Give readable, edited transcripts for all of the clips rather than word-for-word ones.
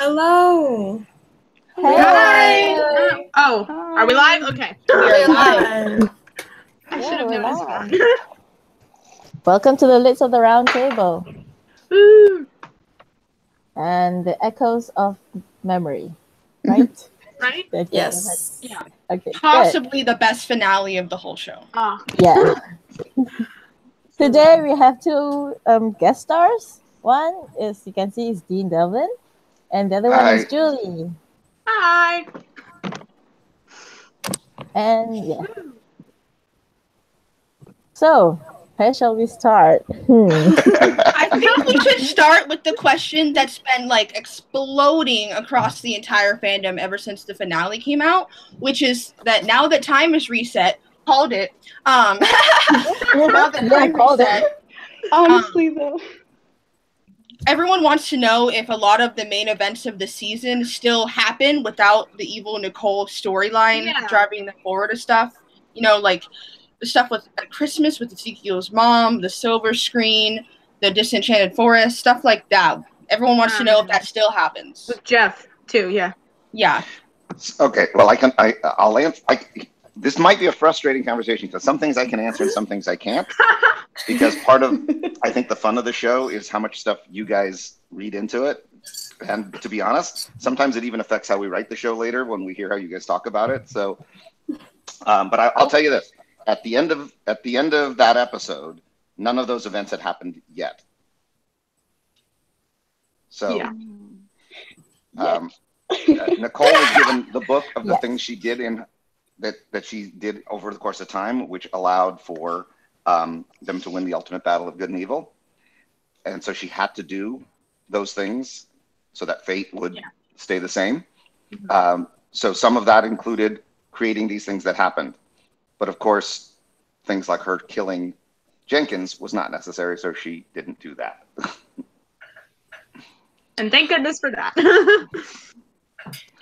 Hello. Hey. Hi. Oh, are we live? Okay. We're live. I should have noticed that. Welcome to the Lids of the Round Table Woo. and the echoes of memory, right? Right? Yes. Yeah. Okay. Possibly the best finale of the whole show. Good. Yeah. Today we have two guest stars. One is, you can see, is Dean Devlin, and the other one is Julie. Hi. And yeah. So, where shall we start? I think we should start with the question that's been like exploding across the entire fandom ever since the finale came out, which is that now that time is reset, called it. Now that time reset. Honestly, though. Everyone wants to know if a lot of the main events of the season still happen without the evil Nicole storyline driving them forward and stuff. You know, like the stuff with at Christmas with Ezekiel's mom, the silver screen, the disenchanted forest, stuff like that. Everyone wants to know if that still happens. With Jeff too, yeah. Yeah. Okay. Well, I'll answer. This might be a frustrating conversation because some things I can answer and some things I can't. Because part of, I think, the fun of the show is how much stuff you guys read into it. And to be honest, sometimes it even affects how we write the show later when we hear how you guys talk about it. So, but I'll tell you this: at the end of that episode, none of those events had happened yet. So, Nicole was given the book of the things she did in that she did over the course of time, which allowed for them to win the ultimate battle of good and evil. And so she had to do those things so that fate would stay the same. So some of that included creating these things that happened. But of course, things like her killing Jenkins was not necessary, so she didn't do that. And thank goodness for that.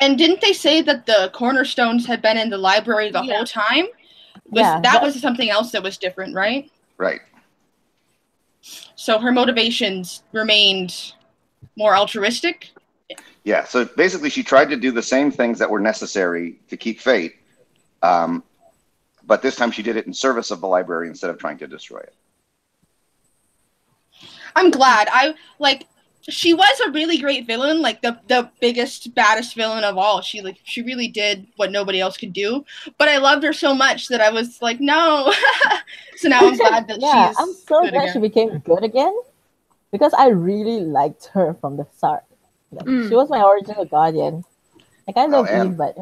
And didn't they say that the cornerstones had been in the library the whole time? That was something else that was different, right? Right. So her motivations remained more altruistic? Yeah, so basically she tried to do the same things that were necessary to keep fate, but this time she did it in service of the library instead of trying to destroy it. I'm glad. She was a really great villain, like the biggest, baddest villain of all. She really did what nobody else could do. But I loved her so much that I was like, no. So now I'm glad that she's I'm so good glad again. she became good again because I really liked her from the start. She was my original guardian. Like I love Eve, but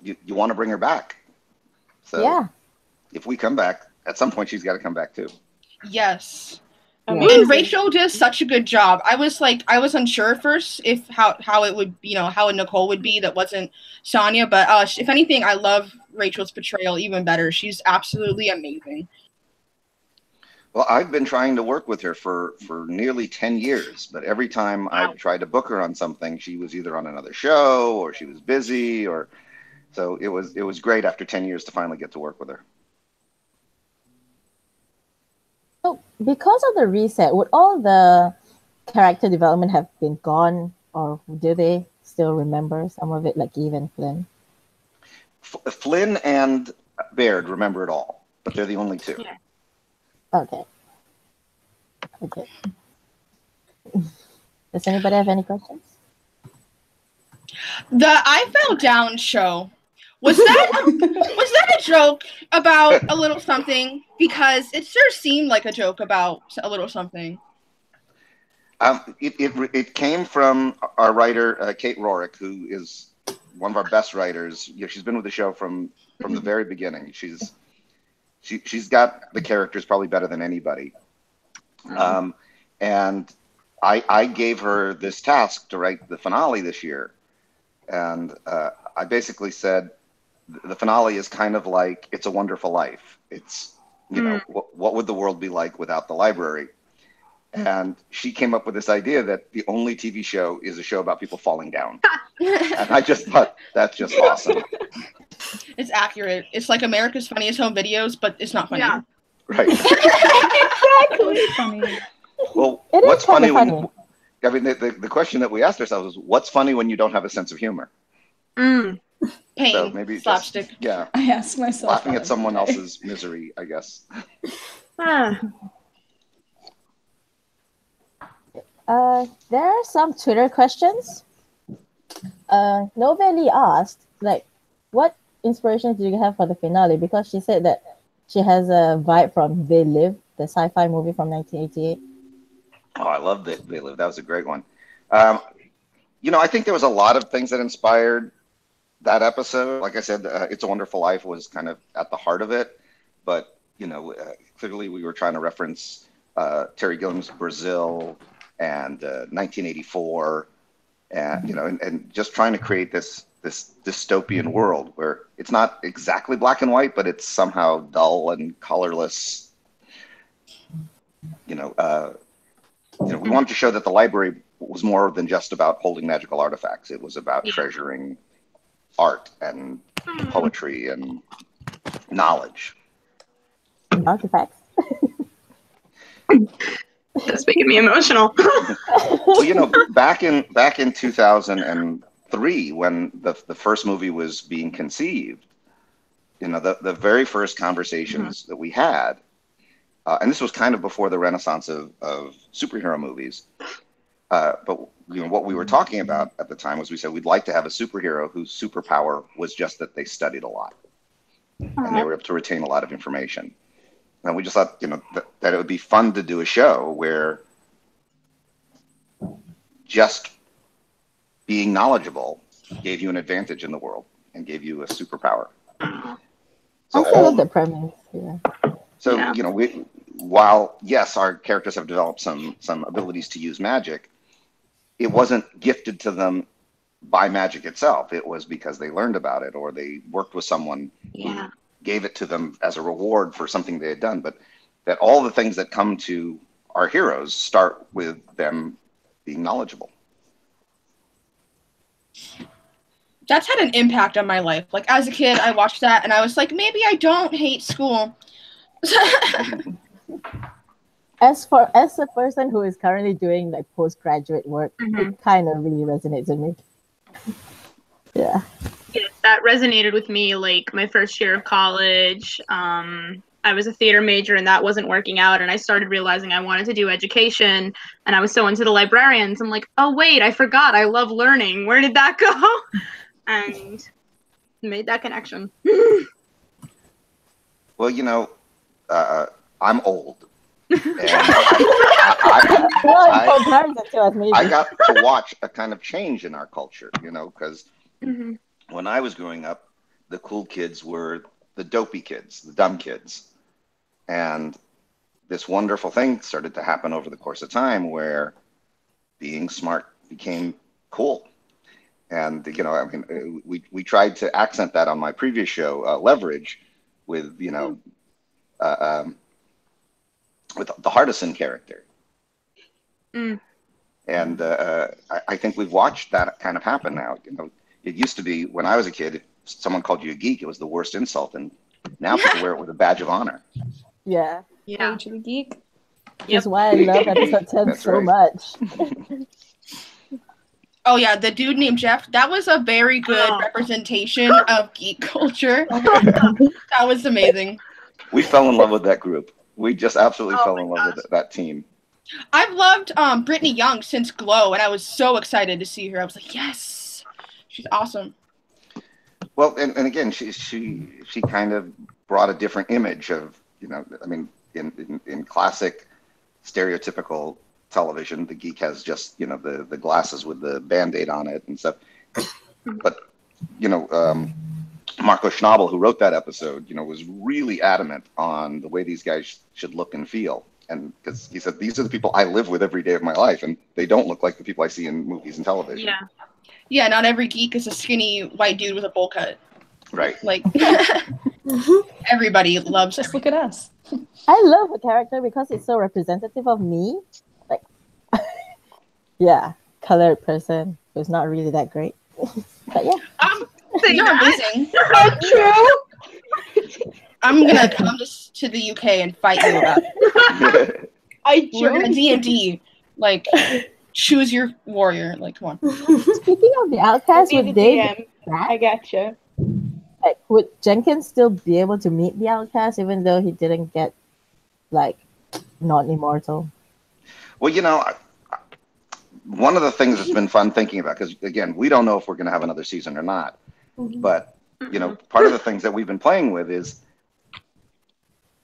you want to bring her back. So if we come back, at some point she's got to come back too. Yes. And Rachel does such a good job. I was unsure at first if how it would, how Nicole would be that wasn't Sonia, but if anything, I love Rachel's portrayal even better. She's absolutely amazing. Well, I've been trying to work with her for nearly 10 years, but every time I've tried to book her on something, she was either on another show or she was busy, so it was great after 10 years to finally get to work with her. So, because of the reset, would all the character development have been gone, or do they still remember some of it, like Eve and Flynn? Flynn and Baird remember it all, but they're the only two. Yeah. Okay. Does anybody have any questions? The I Fell Down show. Was that a joke about a little something? Because it sure seemed like a joke about a little something. It came from our writer Kate Rorick, who is one of our best writers. She's been with the show from the very beginning. She's got the characters probably better than anybody. And I gave her this task to write the finale this year, and I basically said, the finale is kind of like It's a Wonderful Life. It's, what would the world be like without the library? And she came up with this idea that the only TV show is a show about people falling down. And I just thought, that's just awesome. It's accurate. It's like America's Funniest Home Videos, but it's not funny. Yeah. Right. Exactly. Well, what's funny I mean, the question that we asked ourselves is, what's funny when you don't have a sense of humor? Mm. Pain, So maybe slapstick. Just, yeah. I ask myself Laughing that at someone every day. else's misery, I guess. Ah. There are some Twitter questions. Noveli asked, like, what inspirations do you have for the finale? Because she said that she has a vibe from They Live, the sci-fi movie from 1988. Oh, I love that They Live. That was a great one. You know, I think there was a lot of things that inspired that episode. Like I said, It's a Wonderful Life was kind of at the heart of it. But, you know, clearly we were trying to reference Terry Gilliam's Brazil and 1984, and, you know, and just trying to create this dystopian world where it's not exactly black and white, but it's somehow dull and colorless. You know, we wanted to show that the library was more than just about holding magical artifacts. It was about treasuring art and poetry and knowledge. Artifacts. That's making me emotional. Well, you know, back in 2003, when the first movie was being conceived, you know, the very first conversations that we had, and this was kind of before the renaissance of superhero movies, but you know, what we were talking about at the time was we said we'd like to have a superhero whose superpower was just that they studied a lot and they were able to retain a lot of information. And we just thought, you know, that it would be fun to do a show where just being knowledgeable gave you an advantage in the world and gave you a superpower. So I love the premise. Yeah. So, you know, while yes, our characters have developed some abilities to use magic, it wasn't gifted to them by magic itself. It was because they learned about it or they worked with someone who gave it to them as a reward for something they had done. But that all the things that come to our heroes start with them being knowledgeable. That's had an impact on my life. Like, as a kid, I watched that and I was like, maybe I don't hate school. As a person who is currently doing like postgraduate work, it kind of really resonates with me. Yeah. Yes, that resonated with me. Like my first year of college, I was a theater major and that wasn't working out. And I started realizing I wanted to do education and I was so into the librarians. I'm like, oh, wait, I forgot. I love learning. Where did that go? And made that connection. Well, you know, I'm old. And I got to watch a kind of change in our culture, you know, because when I was growing up, the cool kids were the dopey kids, the dumb kids. And this wonderful thing started to happen over the course of time where being smart became cool. And, you know, I mean, we tried to accent that on my previous show, Leverage, with, you know, with the Hardison character. And I think we've watched that kind of happen now. You know, it used to be when I was a kid, if someone called you a geek, it was the worst insult. And now people wear it with a badge of honor. Yeah. Yeah. To the geek. That's why I love episode 10 so much. Oh, yeah. The dude named Jeff, that was a very good representation of geek culture. That was amazing. We fell in love with that group. We just absolutely fell in love with that team. I've loved Brittany Young since Glow, and I was so excited to see her. I was like, yes, she's awesome. Well, and again, she kind of brought a different image of, you know, I mean, in classic stereotypical television, the geek has just, you know, the glasses with the Band-Aid on it and stuff. But, you know, Marco Schnabel, who wrote that episode, you know, was really adamant on the way these guys should look and feel. And because he said, these are the people I live with every day of my life, and they don't look like the people I see in movies and television. Yeah. Yeah, not every geek is a skinny white dude with a bowl cut. Right. Like, everybody loves Just look at us. I love the character because it's so representative of me. Like, yeah, colored person who's not really that great. But yeah. You're amazing. True. I'm gonna come to the UK and fight you about it. We're gonna D&D, like, choose your warrior. Like, come on. Speaking of the outcast, Be would the they DM. be back? I gotcha. Like, would Jenkins still be able to meet the outcast even though he didn't get like not immortal? Well, one of the things that's been fun thinking about, because again, we don't know if we're going to have another season or not, but part of the things that we've been playing with is,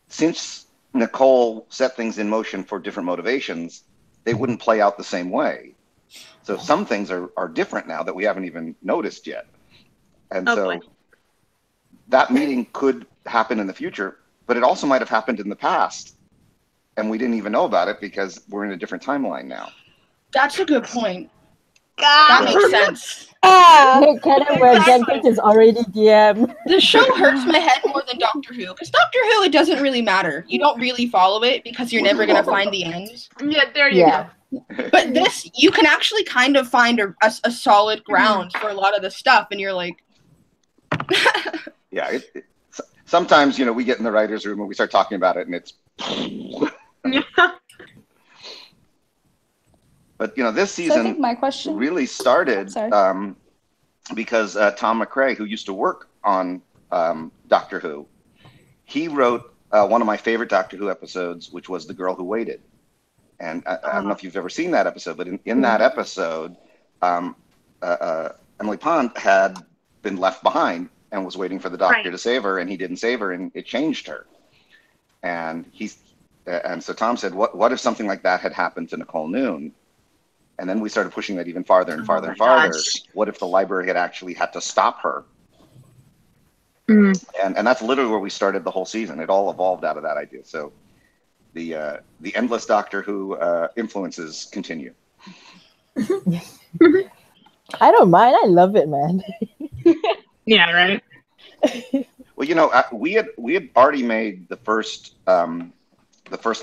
since Nicole set things in motion for different motivations, they wouldn't play out the same way. So some things are different now that we haven't even noticed yet. And so that meeting could happen in the future, but it also might have happened in the past, and we didn't even know about it because we're in a different timeline now. That's a good point. That makes sense. Kind of where Jenkins is already DM. The show hurts my head more than Doctor Who, because Doctor Who, it doesn't really matter. You don't really follow it because you're never going to find the end. Yeah, there you go. But this, you can actually kind of find a solid ground for a lot of the stuff, and you're like... Yeah, sometimes, we get in the writer's room and we start talking about it, and it's... Yeah. But, this So I season think my question really started because Tom McRae, who used to work on Doctor Who, he wrote one of my favorite Doctor Who episodes, which was The Girl Who Waited. And I don't know if you've ever seen that episode, but in that episode, Emily Pond had been left behind and was waiting for the Doctor to save her, and he didn't save her, and it changed her. And so Tom said, what if something like that had happened to Nicole Noon? And then we started pushing that even farther and farther and farther. What if the library had actually had to stop her? And that's literally where we started the whole season. It all evolved out of that idea. So the endless Doctor Who influences continue. I don't mind. I love it, man. Yeah, right. Well, we had already made the first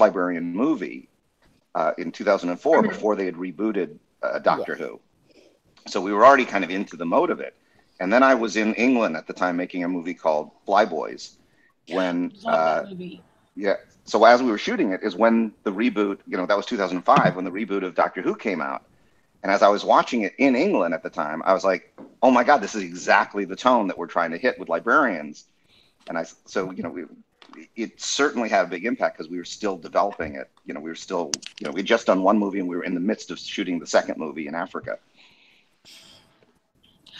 Librarian movie in 2004 before they had rebooted Doctor Who. So we were already kind of into the mode of it. And then I was in England at the time making a movie called Flyboys. When that movie. So as we were shooting it is when the reboot, that was 2005 when the reboot of Doctor Who came out. And as I was watching it in England at the time, I was like, oh my God, this is exactly the tone that we're trying to hit with Librarians. And it certainly had a big impact because we were still developing it. We were still, we'd just done one movie and we were in the midst of shooting the second movie in Africa.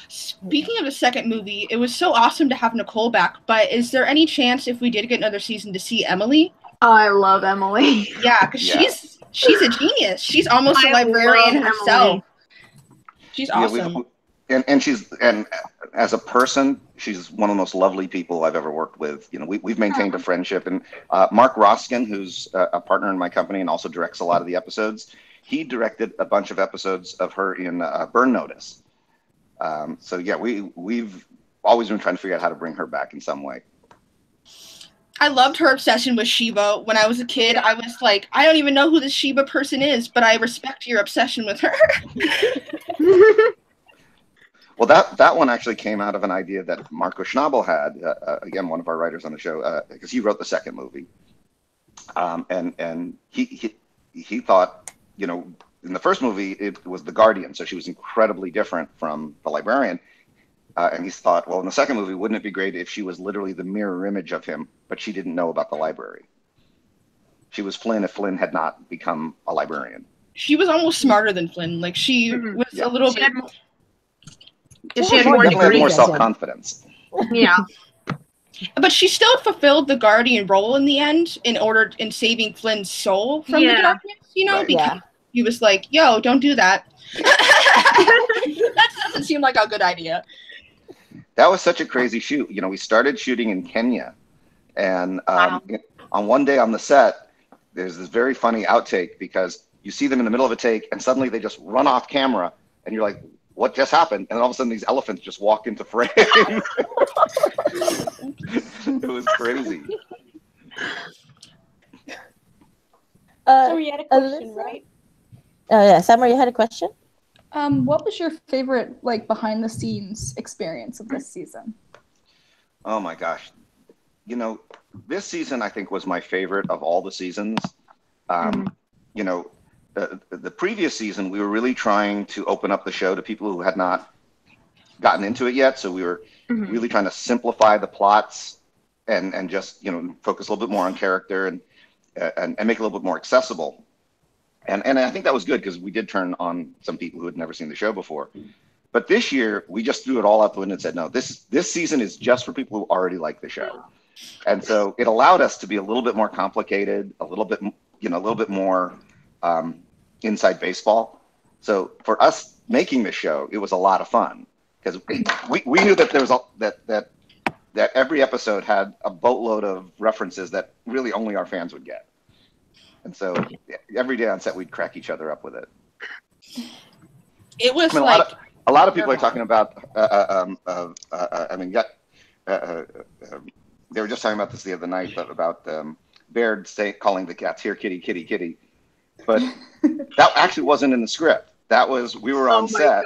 Speaking of the second movie, it was so awesome to have Nicole back, but is there any chance if we did get another season to see Emily? Oh, I love Emily. Yeah, because she's a genius. She's almost a librarian herself. She's awesome. And as a person, she's one of the most lovely people I've ever worked with. We've maintained a friendship. And Mark Roskin, who's a partner in my company and also directs a lot of the episodes, he directed a bunch of episodes of her in Burn Notice. So yeah, we've always been trying to figure out how to bring her back in some way. I loved her obsession with Shiva. When I was a kid, I was like, I don't even know who this Shiva person is, but I respect your obsession with her. Well, that one actually came out of an idea that Marco Schnabel had, again, one of our writers on the show, because he wrote the second movie. And he thought, in the first movie, it was the Guardian, so she was incredibly different from the Librarian. And he thought, well, in the second movie, wouldn't it be great if she was literally the mirror image of him, but she didn't know about the library? She was Flynn if Flynn had not become a librarian. She was almost smarter than Flynn. Like, she was a little bit... She had more definitely had more degrees. self-confidence. Yeah. But she still fulfilled the Guardian role in the end in saving Flynn's soul from the darkness, Right. because he was like, yo, don't do that. That doesn't seem like a good idea. That was such a crazy shoot. We started shooting in Kenya, and on one day on the set, there's this very funny outtake because you see them in the middle of a take, and suddenly they just run off camera, and you're like, what just happened? And all of a sudden, these elephants just walk into frame. It was crazy. So you had a question, right? Oh yeah, Summer, you had a question? What was your favorite behind the scenes experience of this season? Oh my gosh. This season I think was my favorite of all the seasons. the previous season, we were really trying to open up the show to people who had not gotten into it yet. So we were really trying to simplify the plots and just, focus a little bit more on character and make it a little bit more accessible. And I think that was good because we did turn on some people who had never seen the show before. But this year, we just threw it all out the window and said, no, this season is just for people who already like the show. And so it allowed us to be a little bit more complicated, a little bit more inside baseball. So for us making this show, it was a lot of fun because we knew that there was that every episode had a boatload of references that really only our fans would get. And so every day on set, we'd crack each other up with it. It was a lot of people are talking about. They were just talking about this the other night about Baird calling the cats "here, kitty, kitty, kitty," but that actually wasn't in the script. That was we were on set,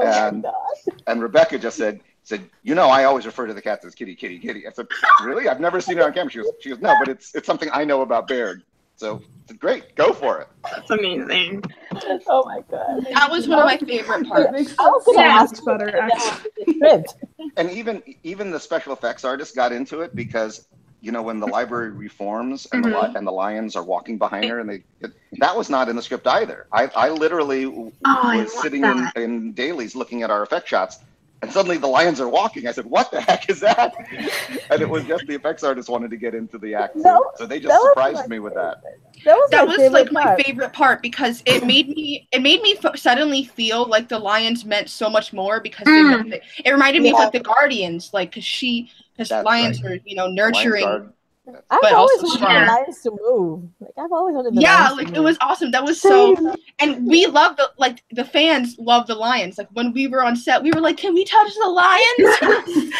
and Rebecca just said, I always refer to the cats as kitty, kitty, kitty. I said, really? I've never seen it on camera. She goes, no, but it's something I know about Baird. So great, go for it. That's amazing. Oh my god, that was one of my favorite parts. I was gonna ask better actually. And even the special effects artists got into it because when the library reforms and the lions are walking behind her, and that was not in the script either. I literally was sitting in dailies looking at our effect shots. And suddenly the lions are walking. I said, what the heck is that? And it was just the effects artists wanted to get into the act. So they just surprised me with that. That was like my favorite part because it made me suddenly feel like the lions meant so much more because it reminded me of like the Guardians, like because lions are, nurturing. I've always wanted the lions to move. Like I've always wanted the lions to move. It was awesome. That was so, and we love the fans love the lions. Like when we were on set, we were like, "Can we touch the lions?"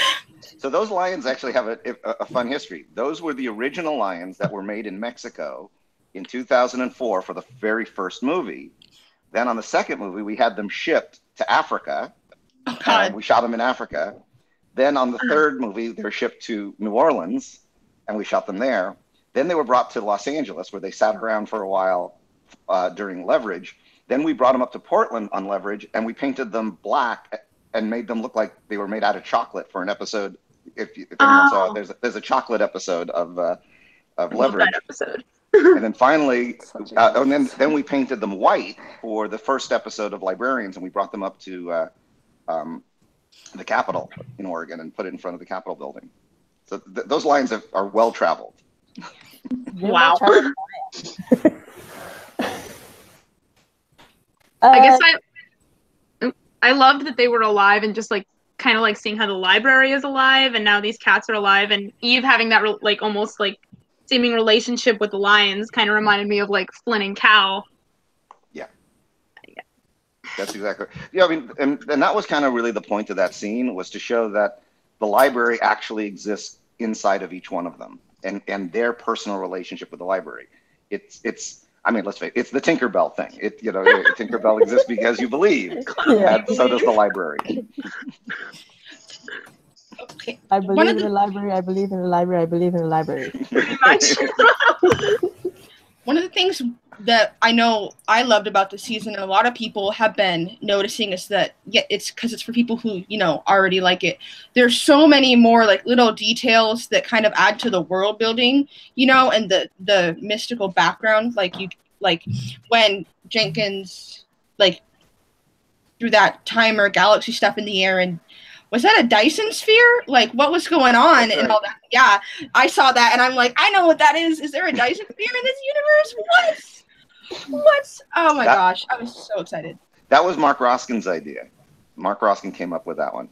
So those lions actually have a fun history. Those were the original lions that were made in Mexico in 2004 for the very first movie. Then on the second movie, we had them shipped to Africa. We shot them in Africa. Then on the third movie, they were shipped to New Orleans. And we shot them there. Then they were brought to Los Angeles, where they sat around for a while during Leverage. Then we brought them up to Portland on Leverage, and we painted them black and made them look like they were made out of chocolate for an episode. If anyone saw it, there's a chocolate episode of Leverage. That episode. And then finally, and then we painted them white for the first episode of Librarians, and we brought them up to the Capitol in Oregon and put it in front of the Capitol building. So those lions are well traveled. Wow. I guess I loved that they were alive and just like kind of like seeing how the library is alive and now these cats are alive, and Eve having that almost like seeming relationship with the lions kind of reminded me of like Flynn and Cal. Yeah. That's exactly. Yeah, I mean, and that was kind of really the point of that scene, was to show that the library actually exists inside of each one of them, and their personal relationship with the library. It's I mean, let's face it, it's the Tinkerbell thing. Tinkerbell exists because you believe, and so does the library. Okay. I believe in the library. I believe in the library. I believe in the library. Pretty much. One of the things that I know I loved about the season, and a lot of people have been noticing, is that it's because it's for people who already like it. There's so many more like little details that kind of add to the world building, and the mystical background. Like when Jenkins threw that timer galaxy stuff in the air, and was that a Dyson sphere? Like, what was going on? That's and all that? Yeah, I saw that, and I'm like, I know what that is. Is there a Dyson sphere in this universe? What? Oh my gosh, I was so excited. That was Mark Roskin's idea. Mark Roskin came up with that one.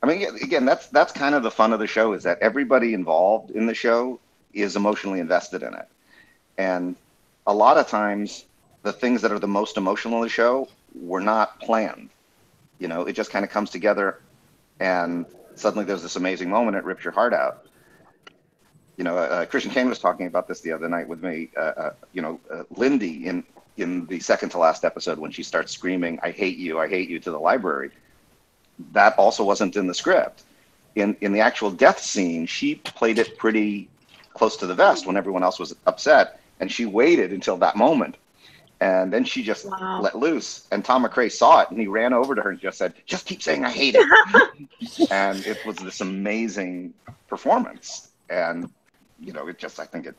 I mean, again, that's kind of the fun of the show, is that everybody involved in the show is emotionally invested in it. And a lot of times, the things that are the most emotional in the show were not planned. It just kind of comes together, and suddenly there's this amazing moment. It rips your heart out. Christian Kane was talking about this the other night with me. Lindy in the second to last episode, when she starts screaming, I hate you to the library. That also wasn't in the script. In the actual death scene, she played it pretty close to the vest when everyone else was upset, and she waited until that moment. And then she just let loose. And Tom McRae saw it, and he ran over to her and just said, "Just keep saying I hate it." And it was this amazing performance. And, you know, it just, I think it,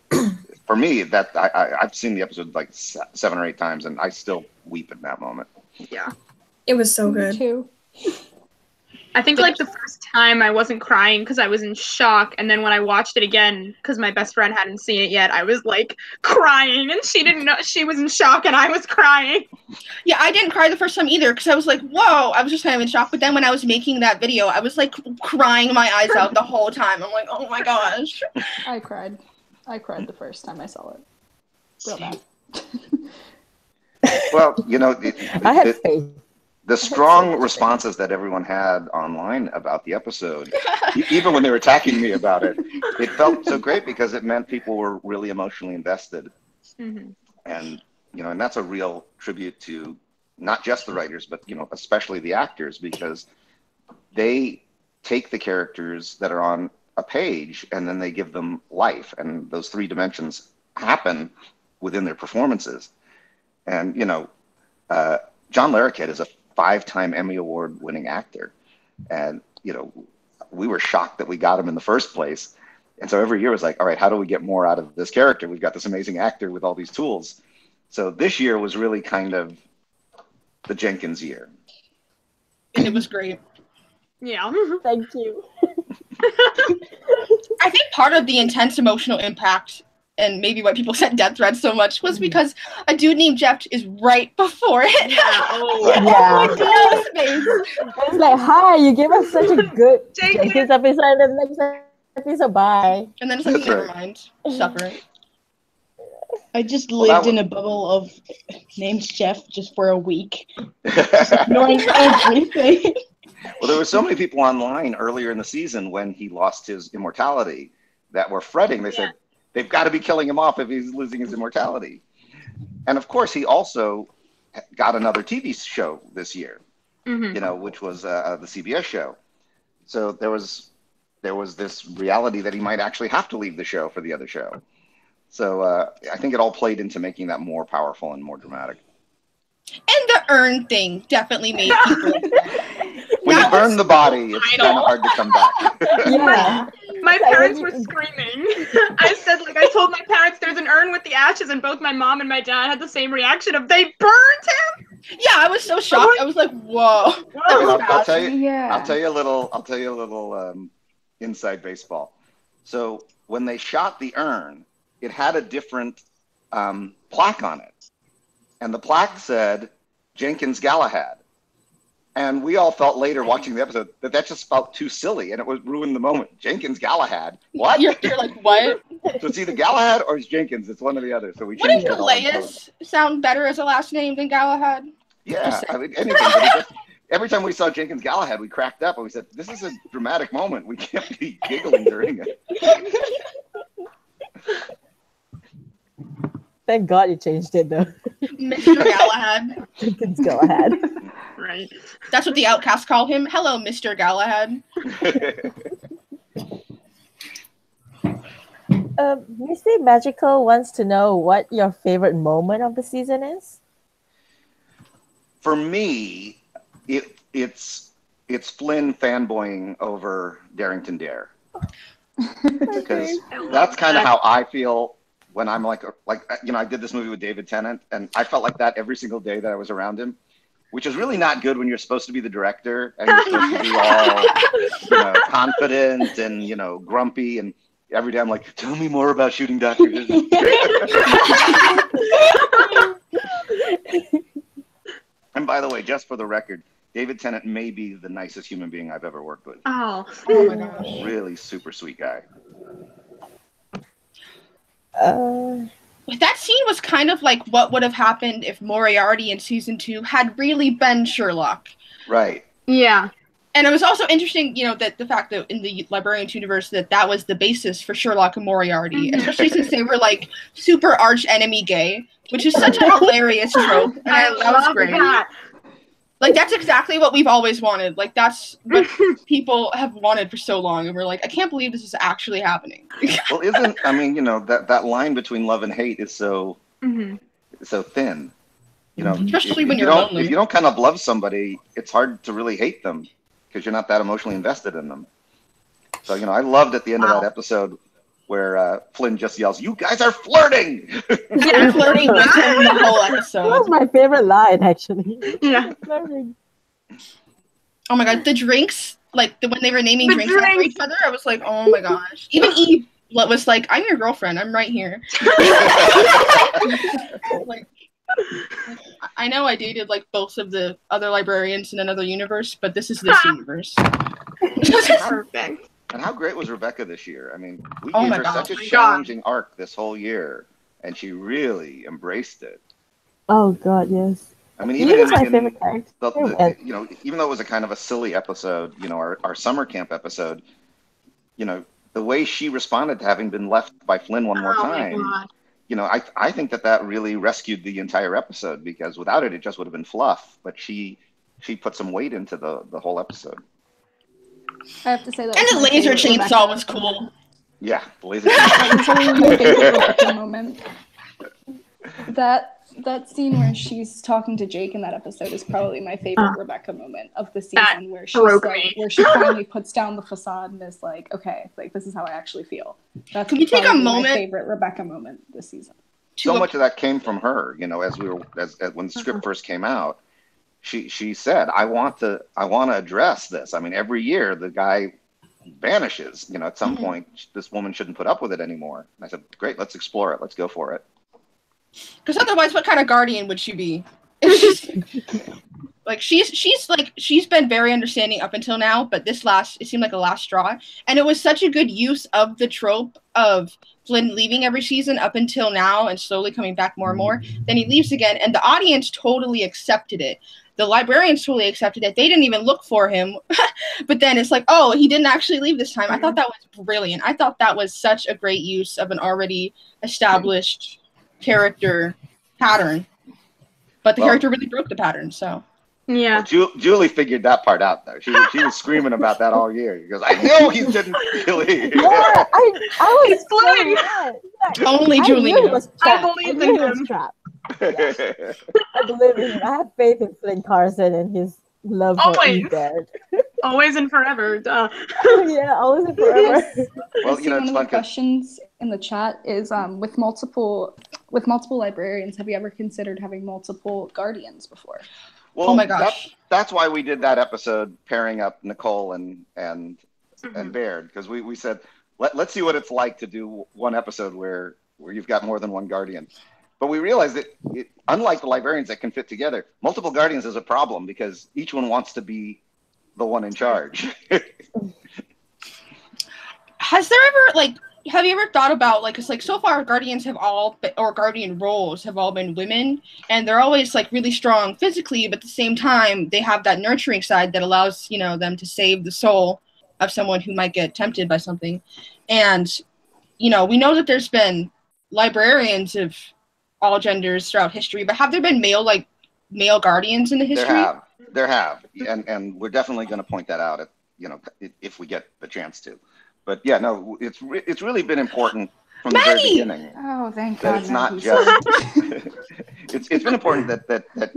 for me, that I've seen the episode like 7 or 8 times, and I still weep in that moment. Yeah. It was so Me good. too. I think like the first time I wasn't crying because I was in shock, and then when I watched it again because my best friend hadn't seen it yet, I was like crying, and she didn't know, she was in shock and I was crying. Yeah, I didn't cry the first time either because I was like, whoa, I was just kind of in shock. But then when I was making that video, I was like crying my eyes out the whole time. I'm like, oh my gosh. I cried the first time I saw it. Real bad. Well, you know, I had faith. the strong responses that everyone had online about the episode, even when they were attacking me about it, it felt so great because it meant people were really emotionally invested. Mm-hmm. And, you know, and that's a real tribute to not just the writers, but, you know, especially the actors, because they take the characters that are on a page and then they give them life. And those 3 dimensions happen within their performances. And, you know, John Larroquette is a 5-time Emmy Award winning actor. And, you know, we were shocked that we got him in the first place. And so every year was like, all right, how do we get more out of this character? We've got this amazing actor with all these tools. So this year was really kind of the Jenkins year. And it was great. Yeah. Thank you. I think part of the intense emotional impact and maybe why people sent death threats so much was because a dude named Jeff is right before it. Yeah. Oh, Yeah. It's like, hi, you gave us such a good Jenkins episode, and the next episode, bye. And then it's like, never mind, suffer. I just lived in a bubble of names Jeff just for a week, just ignoring everything. Well, there were so many people online earlier in the season when he lost his immortality that were fretting. They said, they've got to be killing him off if he's losing his immortality. And of course, he also got another TV show this year, you know, which was the CBS show. So there was this reality that he might actually have to leave the show for the other show. So I think it all played into making that more powerful and more dramatic. And the urn thing definitely made people when you burn the body, it's kind of hard to come back. Yeah. My parents were screaming. I told my parents there's an urn with the ashes, and both my mom and my dad had the same reaction of they burned him. Yeah, I was so shocked. I was like, whoa. I'll tell you a little inside baseball. So when they shot the urn, it had a different plaque on it. And the plaque said Jenkins Galahad. And we all felt later watching the episode that just felt too silly, and it would ruin the moment. Jenkins Galahad? What? You're like, what? So it's either Galahad or it's Jenkins. It's one or the other. So we Wouldn't changed it. Elias sound better as a last name than Galahad? Yeah, I mean, anything. But every time we saw Jenkins Galahad, we cracked up and we said, "This is a dramatic moment. We can't be giggling during it." Thank God you changed it though. Mr. Galahad. Jenkins Galahad. Right. That's what the Outcasts call him. Hello, Mr. Galahad. Misty Magical wants to know what your favorite moment of the season is. For me, it's Flynn fanboying over Darrington Dare. Because that's kind of how I feel when I'm like, you know, I did this movie with David Tennant, and I felt like that every single day that I was around him, which is really not good when you're supposed to be the director and you're supposed to be all, you know, confident and, you know, grumpy. And every day I'm like, tell me more about shooting Dr. Vision. And by the way, just for the record, David Tennant may be the nicest human being I've ever worked with. Oh my gosh. Really super sweet guy. That scene was kind of like what would have happened if Moriarty in season 2 had really been Sherlock. Right. Yeah. And it was also interesting, you know, that the fact that in the Librarians universe that was the basis for Sherlock and Moriarty, especially since they were like super arch enemy gay, which is such a hilarious trope. And that was great. That. Like, that's exactly what we've always wanted. Like, that's what people have wanted for so long. And we're like, I can't believe this is actually happening. Well, I mean, you know, that line between love and hate is so thin. especially when you're lonely. If you don't kind of love somebody, it's hard to really hate them because you're not that emotionally invested in them. So, I loved at the end of that episode where Flynn just yells, "You guys are flirting!" Yeah, flirting with him the whole episode. That was my favorite line, actually. Yeah. Flirting. Oh my god, the drinks, when they were naming drinks after each other, I was like, oh my gosh. Even Eve was like, "I'm your girlfriend. I'm right here." I know I dated both of the other librarians in another universe, but this is this universe. Perfect. And how great was Rebecca this year? I mean, we Oh gave my her God. such a challenging arc this whole year, and she really embraced it. Oh God, yes. I mean, He even was my in favorite character. even though it was a kind of a silly episode, our summer camp episode, the way she responded to having been left by Flynn one more time, I think that really rescued the entire episode, because without it, it just would have been fluff. But she put some weight into the whole episode. I have to say that. And the laser chainsaw was cool. Yeah, the laser That was chainsaw. my favorite Rebecca moment. That scene where she's talking to Jake in that episode is probably my favorite Rebecca moment of the season, where she finally puts down the facade and is like, okay, this is how I actually feel. That's Can we take a moment? My favorite Rebecca moment this season. So much of that came from her. As when the script first came out, she said, I want to address this. I mean, every year the guy vanishes. At some point, this woman shouldn't put up with it anymore. And I said, great, let's explore it. Let's go for it. Because otherwise, what kind of guardian would she be? It's just she's been very understanding up until now, but it seemed like a last straw. And it was such a good use of the trope of Flynn leaving every season up until now and slowly coming back more and more. Then he leaves again, and the audience totally accepted it. The librarians totally accepted it. They didn't even look for him. But then it's like, oh, he didn't actually leave this time. I thought that was brilliant. I thought that was such a great use of an already established character pattern. But the character really broke the pattern, so. Yeah. Well, Julie figured that part out, though. She was screaming about that all year. Because I know he didn't really. Yeah, I was Flynn. Only Julie knew. I believe in him. Yes. I believe in him. I have faith in Flynn Carson and his love for Eve Baird. Always and forever. Duh. Yeah, always and forever. Well, one of the questions in the chat is with multiple librarians, have you ever considered having multiple guardians before? Well, oh my gosh. That's why we did that episode pairing up Nicole and Baird, because we said let's see what it's like to do one episode where you've got more than one guardian. But we realized that unlike the librarians that can fit together, multiple guardians is a problem because each one wants to be the one in charge. Has there ever have you ever thought about because so far guardians have all or guardian roles have all been women, and they're always really strong physically, but at the same time they have that nurturing side that allows them to save the soul of someone who might get tempted by something. And we know that there's been librarians of all genders throughout history, but have there been male guardians in the history? There have, and we're definitely going to point that out if we get the chance to. But yeah, no, it's really been important from the very beginning. Oh, thank God. It's not just. it's been important that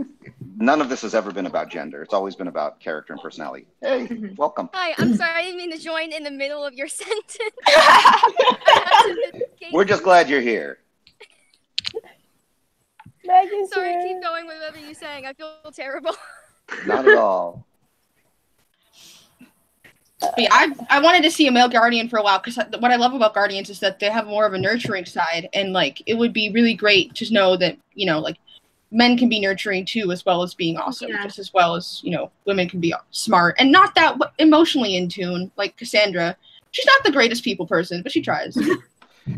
none of this has ever been about gender. It's always been about character and personality. Hey, welcome. Hi, I'm sorry, I didn't mean to join in the middle of your sentence. We're just glad you're here. Maggie's Sorry, here. keep going with whatever you're saying. I feel terrible. Not at all. But yeah, I wanted to see a male guardian for a while because what I love about guardians is that they have more of a nurturing side, and it would be really great to know that men can be nurturing too, as well as being awesome, just as well as women can be smart and not that emotionally in tune, like Cassandra. She's not the greatest people person, but she tries.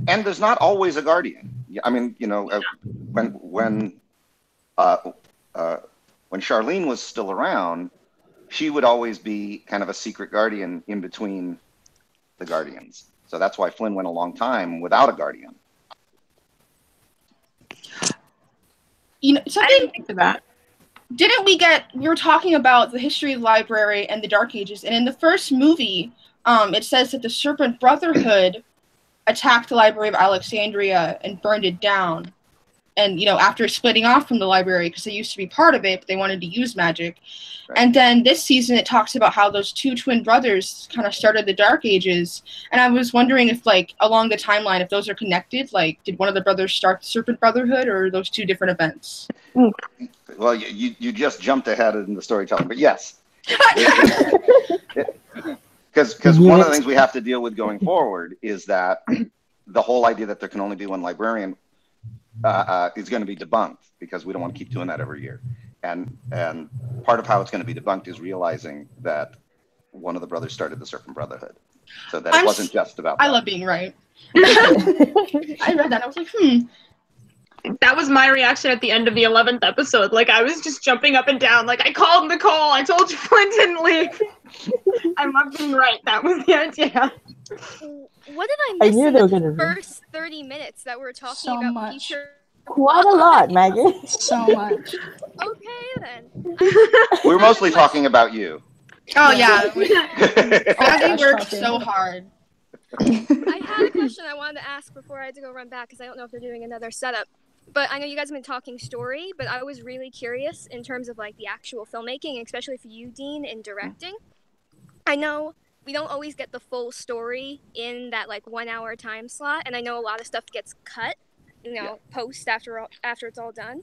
And there's not always a guardian. I mean, when Charlene was still around, she would always be kind of a secret guardian in between the guardians. So that's why Flynn went a long time without a guardian. Something I didn't think of that. We were talking about the history of the library and the Dark Ages, and in the first movie, it says that the Serpent Brotherhood attacked the Library of Alexandria and burned it down. and after splitting off from the library because they used to be part of it, but they wanted to use magic. Right. And then this season it talks about how those two twin brothers kind of started the Dark Ages, and I was wondering if along the timeline if those are connected. Did one of the brothers start the Serpent Brotherhood, or are those two different events? Well, you just jumped ahead in the storytelling, but yes. Because one of the things we have to deal with going forward is that the whole idea that there can only be one librarian is going to be debunked, because we don't want to keep doing that every year. And part of how it's going to be debunked is realizing that one of the brothers started the Serpent Brotherhood, so that it wasn't just about that. I love being right. I read that. I was like, That was my reaction at the end of the 11th episode. I was just jumping up and down. I called Nicole. I told you Flynn didn't leave. I love being right. That was the idea. What did I miss in the first 30 minutes that we're talking about much. future? Quite a lot, Maggie. So much. Okay, then. We were mostly talking about you. Oh, yeah. Maggie worked so hard. I had a question I wanted to ask before I had to go run back, because I don't know if they're doing another setup. But I know you guys have been talking story, but I was really curious in terms of the actual filmmaking, especially for you, Dean, in directing. I know we don't always get the full story in that 1 hour time slot, and I know a lot of stuff gets cut, post after it's all done.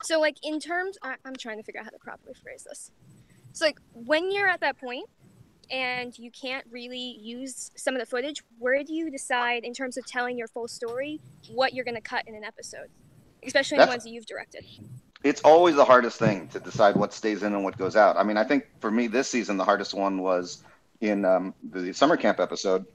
So in terms, I'm trying to figure out how to properly phrase this. So when you're at that point and you can't really use some of the footage, where do you decide in terms of telling your full story what you're going to cut in an episode, especially in the ones that you've directed? It's always the hardest thing to decide what stays in and what goes out. I mean, I think for me this season, the hardest one was in the summer camp episode.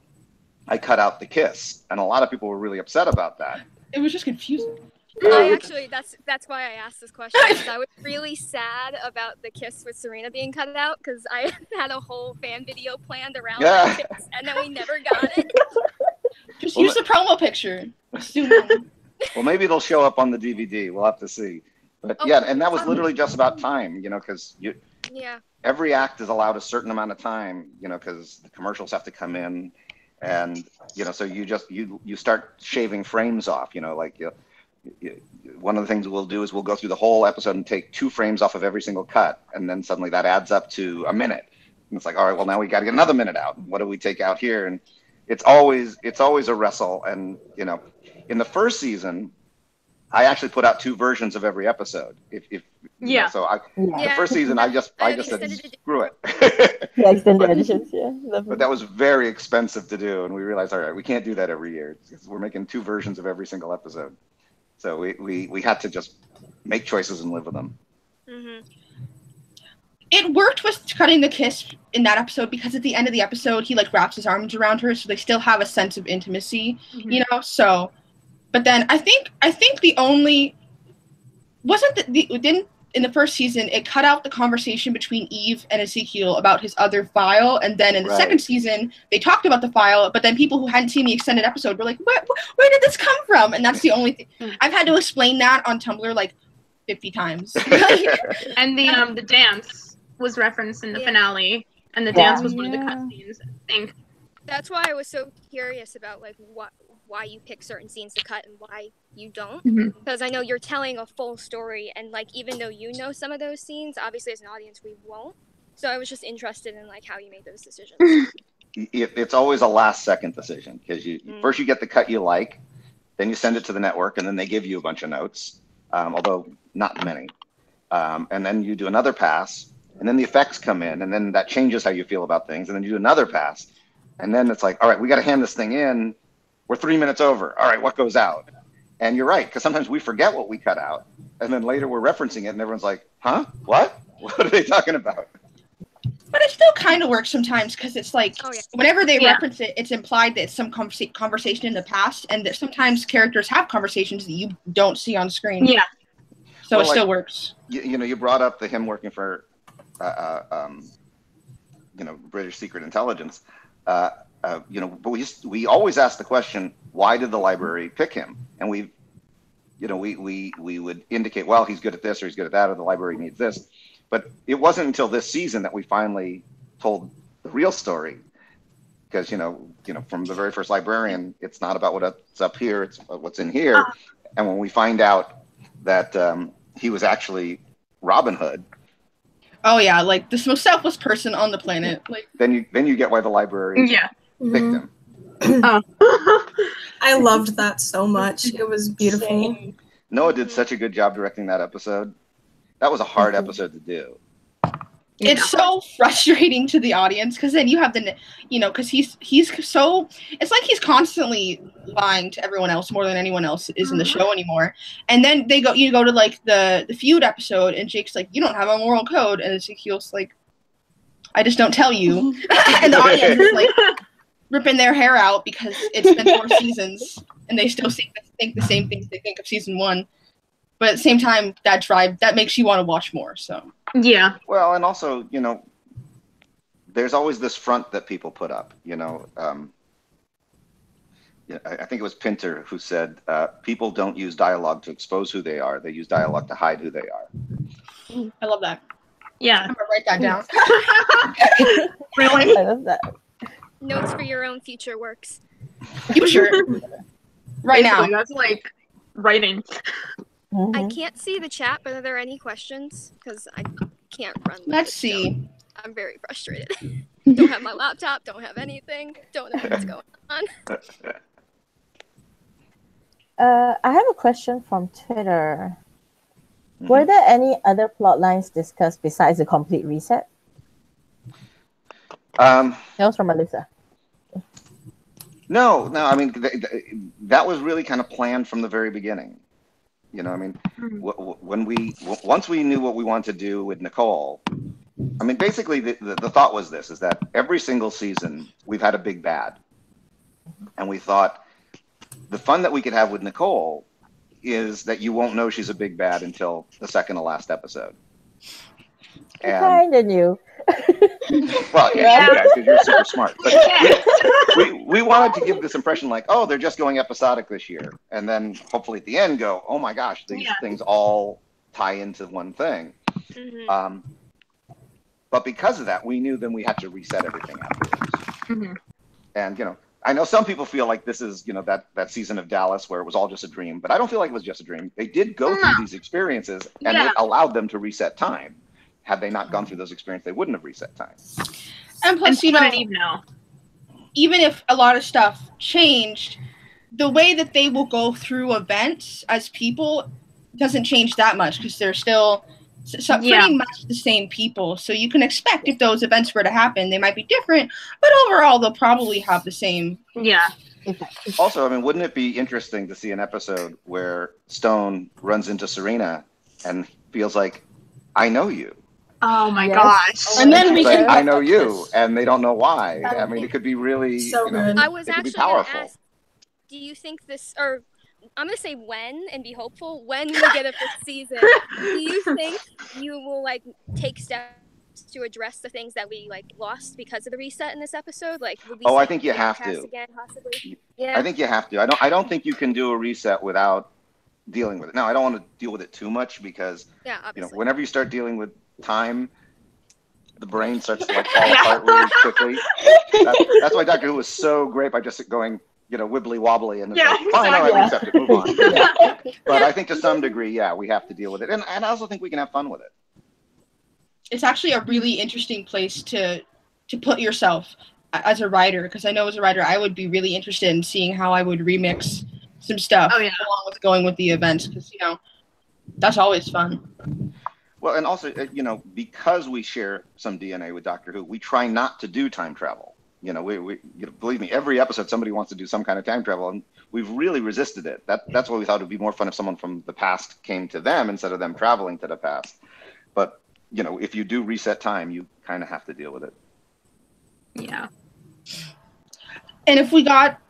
I cut out the kiss, and a lot of people were really upset about that. It was just confusing. That's why I asked this question, because I was really sad about the kiss with Serena being cut out, because I had a whole fan video planned around that kiss, and then we never got it. Just use the promo picture. Well, maybe it'll show up on the DVD. We'll have to see. But and that was literally just about time, because every act is allowed a certain amount of time, because the commercials have to come in, and so you start shaving frames off, one of the things we'll do is we'll go through the whole episode and take 2 frames off of every single cut, and then suddenly that adds up to a minute. And it's all right, well, now we got to get another minute out. What do we take out here? And it's always a wrestle. And in the first season, I actually put out 2 versions of every episode. The first season I just said screw it. Extended editions, But that was very expensive to do, and we realized, all right, we can't do that every year. We're making 2 versions of every single episode. So we had to just make choices and live with them. Mm-hmm. It worked with cutting the kiss in that episode, because at the end of the episode, he wraps his arms around her, so they still have a sense of intimacy, so. But then I think the only in the first season it cut out the conversation between Eve and Ezekiel about his other file, and then in the second season they talked about the file, but then people who hadn't seen the extended episode were like, where did this come from? And that's the only thing. I've had to explain that on Tumblr 50 times. And the dance was referenced in the finale, and the dance was one of the cutscenes, I think. That's why I was so curious about why you pick certain scenes to cut and why you don't, because I know you're telling a full story, and even though you know some of those scenes, obviously as an audience we won't. So I was just interested in how you made those decisions. It's always a last second decision, because first you get the cut you like, then you send it to the network, and then they give you a bunch of notes, although not many, and then you do another pass, and then the effects come in, and then that changes how you feel about things, and then you do another pass, and then it's all right, we got to hand this thing in. We're 3 minutes over. All right, what goes out? And you're right, because sometimes we forget what we cut out, and then later we're referencing it, and everyone's like, huh? What? What are they talking about? But it still kind of works sometimes, because it's whenever they reference it, it's implied that it's some conversation in the past, and that sometimes characters have conversations that you don't see on screen. Yeah. So it still works. You brought up him working for, British Secret Intelligence. But we always ask the question, why did the library pick him? And we would indicate, well, he's good at this or he's good at that, or the library needs this. But it wasn't until this season that we finally told the real story, because from the very first Librarian, it's not about what's up here, it's what's in here. And when we find out that he was actually Robin Hood. Oh yeah, like the most selfless person on the planet. Like then you get why the librarians picked him. I loved that so much. It was beautiful. Noah did such a good job directing that episode. That was a hard episode to do. It's so frustrating to the audience because then you have because he's so, it's like he's constantly lying to everyone else more than anyone else is in the show anymore. And then you go to like the feud episode and Jake's like, you don't have a moral code, and Ezekiel's like, I just don't tell you. And the audience is like ripping their hair out because it's been 4 seasons and they still think the same things they think of season 1. But at the same time, that makes you want to watch more. So yeah. Well, and also, there's always this front that people put up. I think it was Pinter who said, "People don't use dialogue to expose who they are; they use dialogue to hide who they are." I love that. Yeah, I'm gonna write that down. Really, I love that. Notes for your own future works. You sure? Right now, that's like writing. I can't see the chat, but are there any questions? Because I can't run. Let's see. I'm very frustrated. Don't have my laptop, don't have anything, don't know what's going on. I have a question from Twitter. Were there any other plot lines discussed besides the complete reset? That was from Alyssa. No. I mean, that was really kind of planned from the very beginning. Once we knew what we wanted to do with Nicole, I mean, basically the thought was this, is that every single season we've had a big bad. And we thought the fun that we could have with Nicole is that you won't know she's a big bad until the second to last episode. And kind of knew. Well, yeah, because you're super smart. But we wanted to give this impression like, oh, they're just going episodic this year. And then hopefully at the end go, oh my gosh, these things all tie into one thing. But because of that, we knew then we had to reset everything afterwards. And, I know some people feel like this is, that season of Dallas where it was all just a dream. But I don't feel like it was just a dream. They did go through these experiences, and it allowed them to reset time. Had they not gone through those experiences, they wouldn't have reset time. And plus, even if a lot of stuff changed, the way that they will go through events as people doesn't change that much because they're still pretty much the same people. So you can expect if those events were to happen, they might be different, but overall, they'll probably have the same. Yeah. Also, I mean, wouldn't it be interesting to see an episode where Stone runs into Serena and feels like, I know you. Oh my gosh. And then I know you, and they don't know why. I mean, it could be really I was actually going to ask, do you think this, or I'm going to say when and be hopeful, when we get a 5th season, do you think you will take steps to address the things that we lost because of the reset in this episode? Will we I think you have to. Again, possibly? Yeah. I think you have to. I don't think you can do a reset without dealing with it. Now, I don't want to deal with it too much because whenever you start dealing with time, the brain starts to fall apart really quickly. That's why Doctor Who was so great by just going, wibbly wobbly and fine, all right, we accept it, move on. But I think to some degree, we have to deal with it, and I also think we can have fun with it. It's actually a really interesting place to put yourself as a writer, because I know as a writer, I would be really interested in seeing how I would remix some stuff along with going with the events, because that's always fun. Well, and also, because we share some DNA with Doctor Who, we try not to do time travel. We believe me, every episode somebody wants to do some kind of time travel, and we've really resisted it. That's why we thought it would be more fun if someone from the past came to them instead of them traveling to the past. But, if you do reset time, you kind of have to deal with it. Yeah. And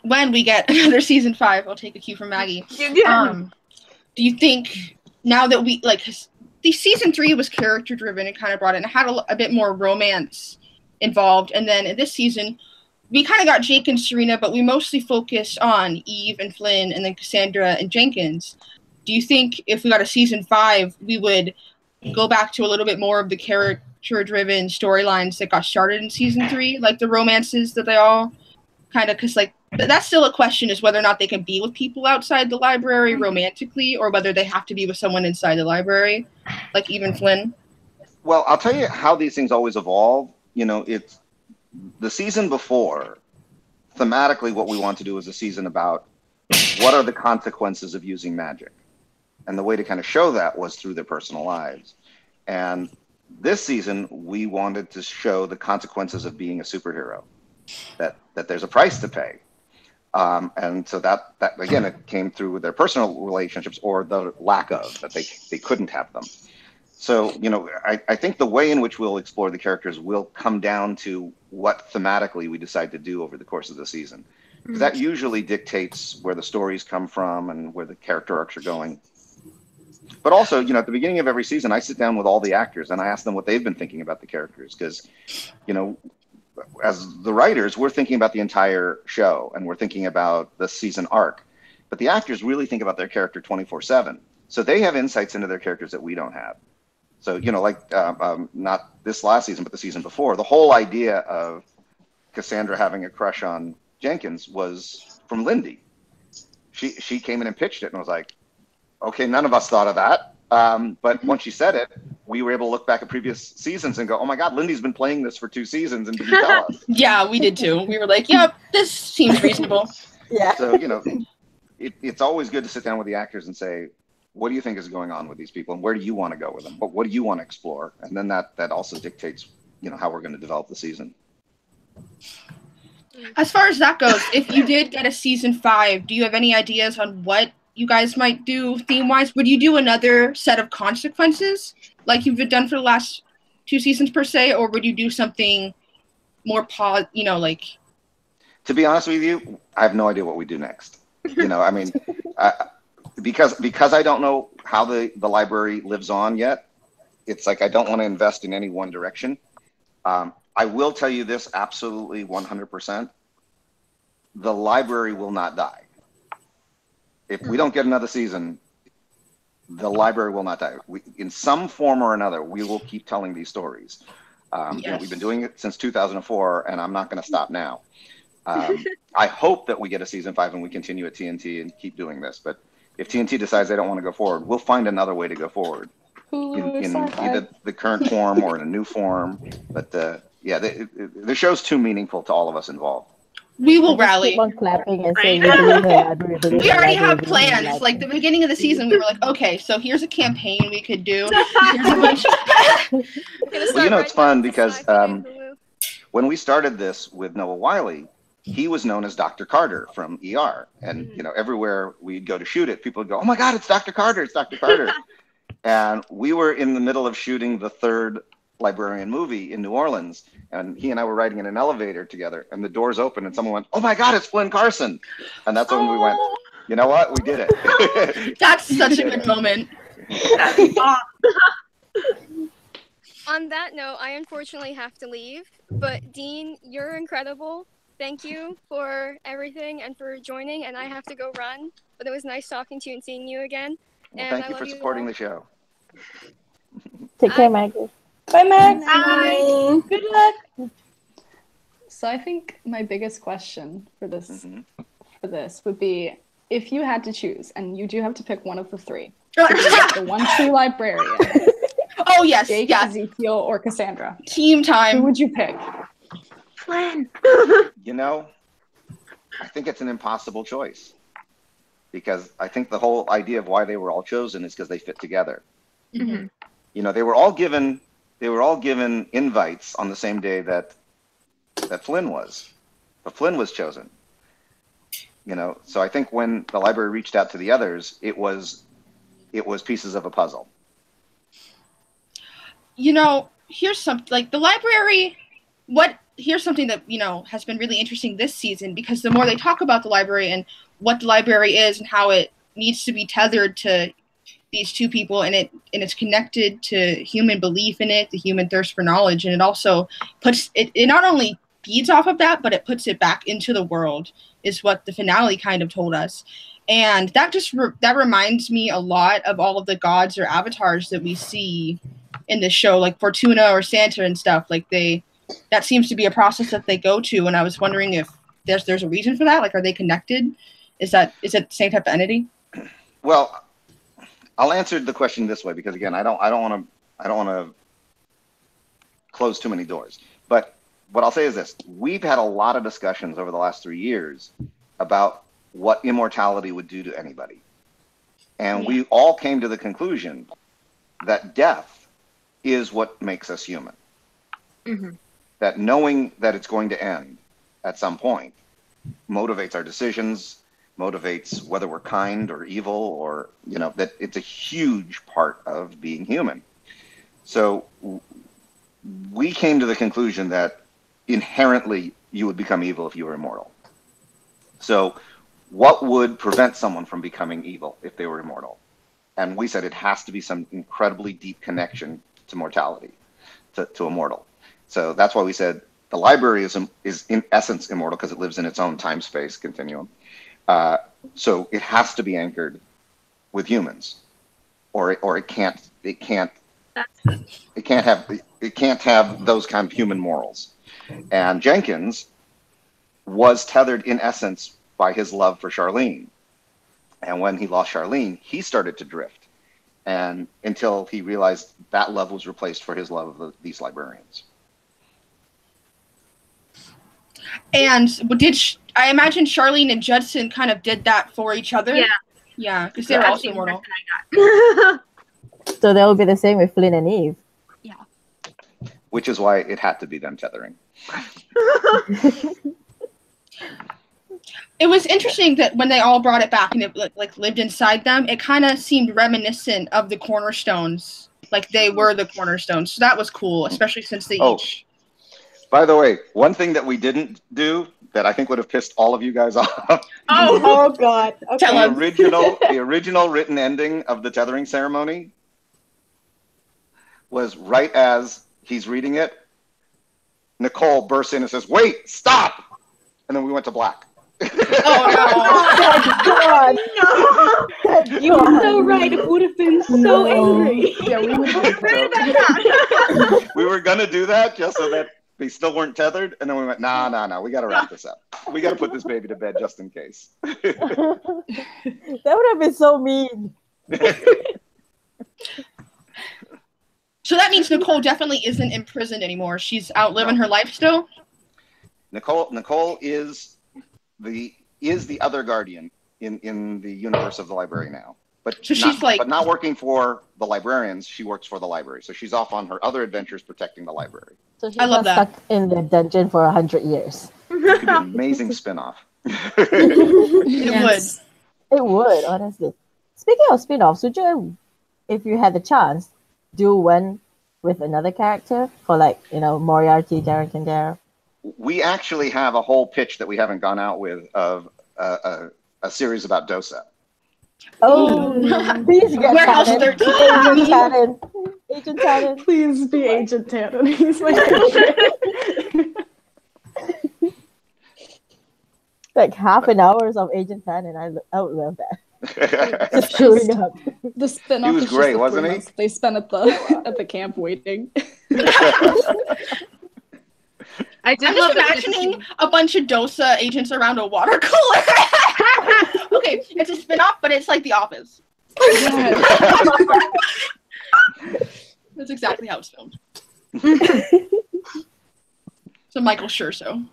when we get another season 5, I'll take a cue from Maggie. Do you think now that the season 3 was character driven and kind of brought in, it had a bit more romance involved, and then in this season we kind of got Jake and Serena, but we mostly focused on Eve and Flynn and then Cassandra and Jenkins. Do you think if we got a season 5, we would go back to a little bit more of the character driven storylines that got started in season 3, like the romances that they all kind of, because that's still a question, is whether or not they can be with people outside the library romantically, or whether they have to be with someone inside the library, like even Flynn. Well, I'll tell you how these things always evolve. You know, it's the season before, thematically what we want to do is a season about what are the consequences of using magic. And the way to kind of show that was through their personal lives. And this season, we wanted to show the consequences of being a superhero, that there's a price to pay. And so that again, it came through with their personal relationships, or the lack of, that they couldn't have them. So, you know, I think the way in which we'll explore the characters will come down to what thematically we decide to do over the course of the season. Because that usually dictates where the stories come from and where the character arcs are going. But also, you know, at the beginning of every season, I sit down with all the actors and I ask them what they've been thinking about the characters. Because, you know, as the writers, we're thinking about the entire show and we're thinking about the season arc. But the actors really think about their character 24/7. So they have insights into their characters that we don't have. So, you know, like not this last season, but the season before, the whole idea of Cassandra having a crush on Jenkins was from Lindy. She came in and pitched it and was like, okay, none of us thought of that. But once she said it, we were able to look back at previous seasons and go, oh my God, Lindy's been playing this for 2 seasons and didn't tell us. Yeah, we did too. We were like, yep, this seems reasonable. Yeah. So, you know, it's always good to sit down with the actors and say, what do you think is going on with these people and where do you want to go with them? What do you want to explore? And then that also dictates, you know, how we're going to develop the season. As far as that goes, if you did get a season 5, do you have any ideas on what you guys might do theme-wise? Would you do another set of consequences like you've done for the last 2 seasons per se, or would you do something more you know, like? To be honest with you, I have no idea what we do next. You know, I mean, because I don't know how the library lives on yet. It's like I don't want to invest in any one direction. I will tell you this absolutely 100%. The library will not die. If we don't get another season, the library will not die. In some form or another, we will keep telling these stories. Yes. You know, we've been doing it since 2004, and I'm not going to stop now. I hope that we get a season 5 and we continue at TNT and keep doing this. But if TNT decides they don't want to go forward, we'll find another way to go forward in either the current form or in a new form. But yeah, the show's too meaningful to all of us involved. We will rally. Keep on clapping and saying, we already have plans. Like the beginning of the season, we were like, okay, so here's a campaign we could do. Here's a bunch well, you know, it's fun because when we started this with Noah Wiley, he was known as Dr. Carter from ER. And, you know, everywhere we'd go to shoot it, people would go, oh my God, it's Dr. Carter, it's Dr. Carter. And we were in the middle of shooting the 3rd Librarian movie in New Orleans, and he and I were riding in an elevator together, and the doors opened and someone went, oh my God, it's Flynn Carson. And that's when we went, you know what, we did it. That's such a good moment. On that note, I unfortunately have to leave, but Dean, you're incredible. Thank you for everything and for joining, and I have to go run, but it was nice talking to you and seeing you again. Well, thank you for supporting the show. Take care, Maggie. Bye, Max. Bye. Good luck. So I think my biggest question for this would be, if you had to choose, and you do have to pick one of the 3, the one true librarian. Oh yes, Jake, yes. Ezekiel, or Cassandra. Team time. Who would you pick? Flynn. You know, I think it's an impossible choice, because I think the whole idea of why they were all chosen is because they fit together. Mm-hmm. You know, they were all given invites on the same day that Flynn was. But Flynn was chosen. You know, so I think when the library reached out to the others, it was pieces of a puzzle. You know, here's something like the library. Here's something that, you know, has been really interesting this season, because the more they talk about the library and what the library is and how it needs to be tethered to these 2 people, and it's connected to human belief in it, the human thirst for knowledge, and it also puts it not only feeds off of that, but it puts it back into the world, is what the finale kind of told us. And that just that reminds me a lot of all of the gods or avatars that we see in the show, like Fortuna or Santa and stuff. Like that seems to be a process that they go to, and I was wondering if there's a reason for that? Like, are they connected? Is it the same type of entity? Well, I'll answer the question this way because again, I don't want to close too many doors. But what I'll say is this: we've had a lot of discussions over the last 3 years about what immortality would do to anybody, and we all came to the conclusion that death is what makes us human. Mm-hmm. That knowing that it's going to end at some point motivates our decisions, motivates whether we're kind or evil, or, that it's a huge part of being human. So we came to the conclusion that inherently you would become evil if you were immortal. So what would prevent someone from becoming evil if they were immortal? And we said it has to be some incredibly deep connection to mortality, to immortal. So that's why we said the library is in essence immortal because it lives in its own time-space continuum. So it has to be anchored with humans, or it can't have those kind of human morals. And Jenkins was tethered in essence by his love for Charlene. And when he lost Charlene, he started to drift, and until he realized that love was replaced for his love of these librarians. And I imagine Charlene and Judson kind of did that for each other? Yeah, because they're also immortal. So that would be the same with Flynn and Eve. Yeah. Which is why it had to be them tethering. It was interesting that when they all brought it back and it like lived inside them, it kind of seemed reminiscent of the Cornerstones. Like they were the Cornerstones. So that was cool, especially since they each... By the way, one thing that we didn't do that I think would have pissed all of you guys off. Oh God. Okay. The original written ending of the tethering ceremony was right as he's reading it, Nicole bursts in and says, "Wait, stop!" And then we went to black. Oh God! No. You were so right. It would have been so angry. Yeah, we would have We were gonna do that just so that they still weren't tethered, and then we went, nah, we gotta wrap this up. We gotta put this baby to bed just in case. That would have been so mean. So that means Nicole definitely isn't imprisoned anymore. She's out living her life still? Nicole is the other guardian in the universe of the library now. But so but not working for the librarians, she works for the library. So she's off on her other adventures protecting the library. So she's not stuck in the dungeon for 100 years. It could be an amazing spinoff. It would, honestly. Speaking of spin-offs, would you, if you had the chance, do one with another character for Moriarty, Derek and Dare? We actually have a whole pitch that we haven't gone out with of a series about Dosa. Oh, please get Warehouse 13. Agent Tannen. Please be Agent Tannen. He's my favorite. Like half an hour of Agent Tannen. I would love that. Just showing up. The spin-off. He was great, wasn't he? They spent at the camp waiting. I'm just imagining a bunch of Dosa agents around a water cooler. Okay, it's a spin-off, but it's like The Office. That's exactly how it's filmed. So Michael Scherzo.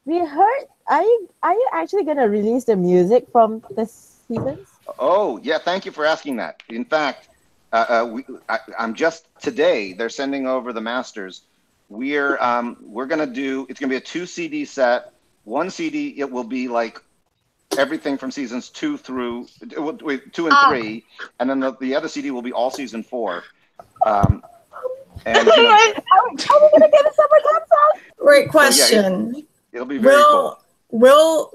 We heard. Are you actually gonna release the music from this seasons? Oh yeah, thank you for asking that. In fact, I'm just today. They're sending over the masters. We're gonna do. It's gonna be a 2 CD set. One CD, it will be like everything from seasons 2 through 2 and 3, and then the other CD will be all season 4. And are we gonna get a summertime song? Great question. So, yeah, it'll be very cool. Will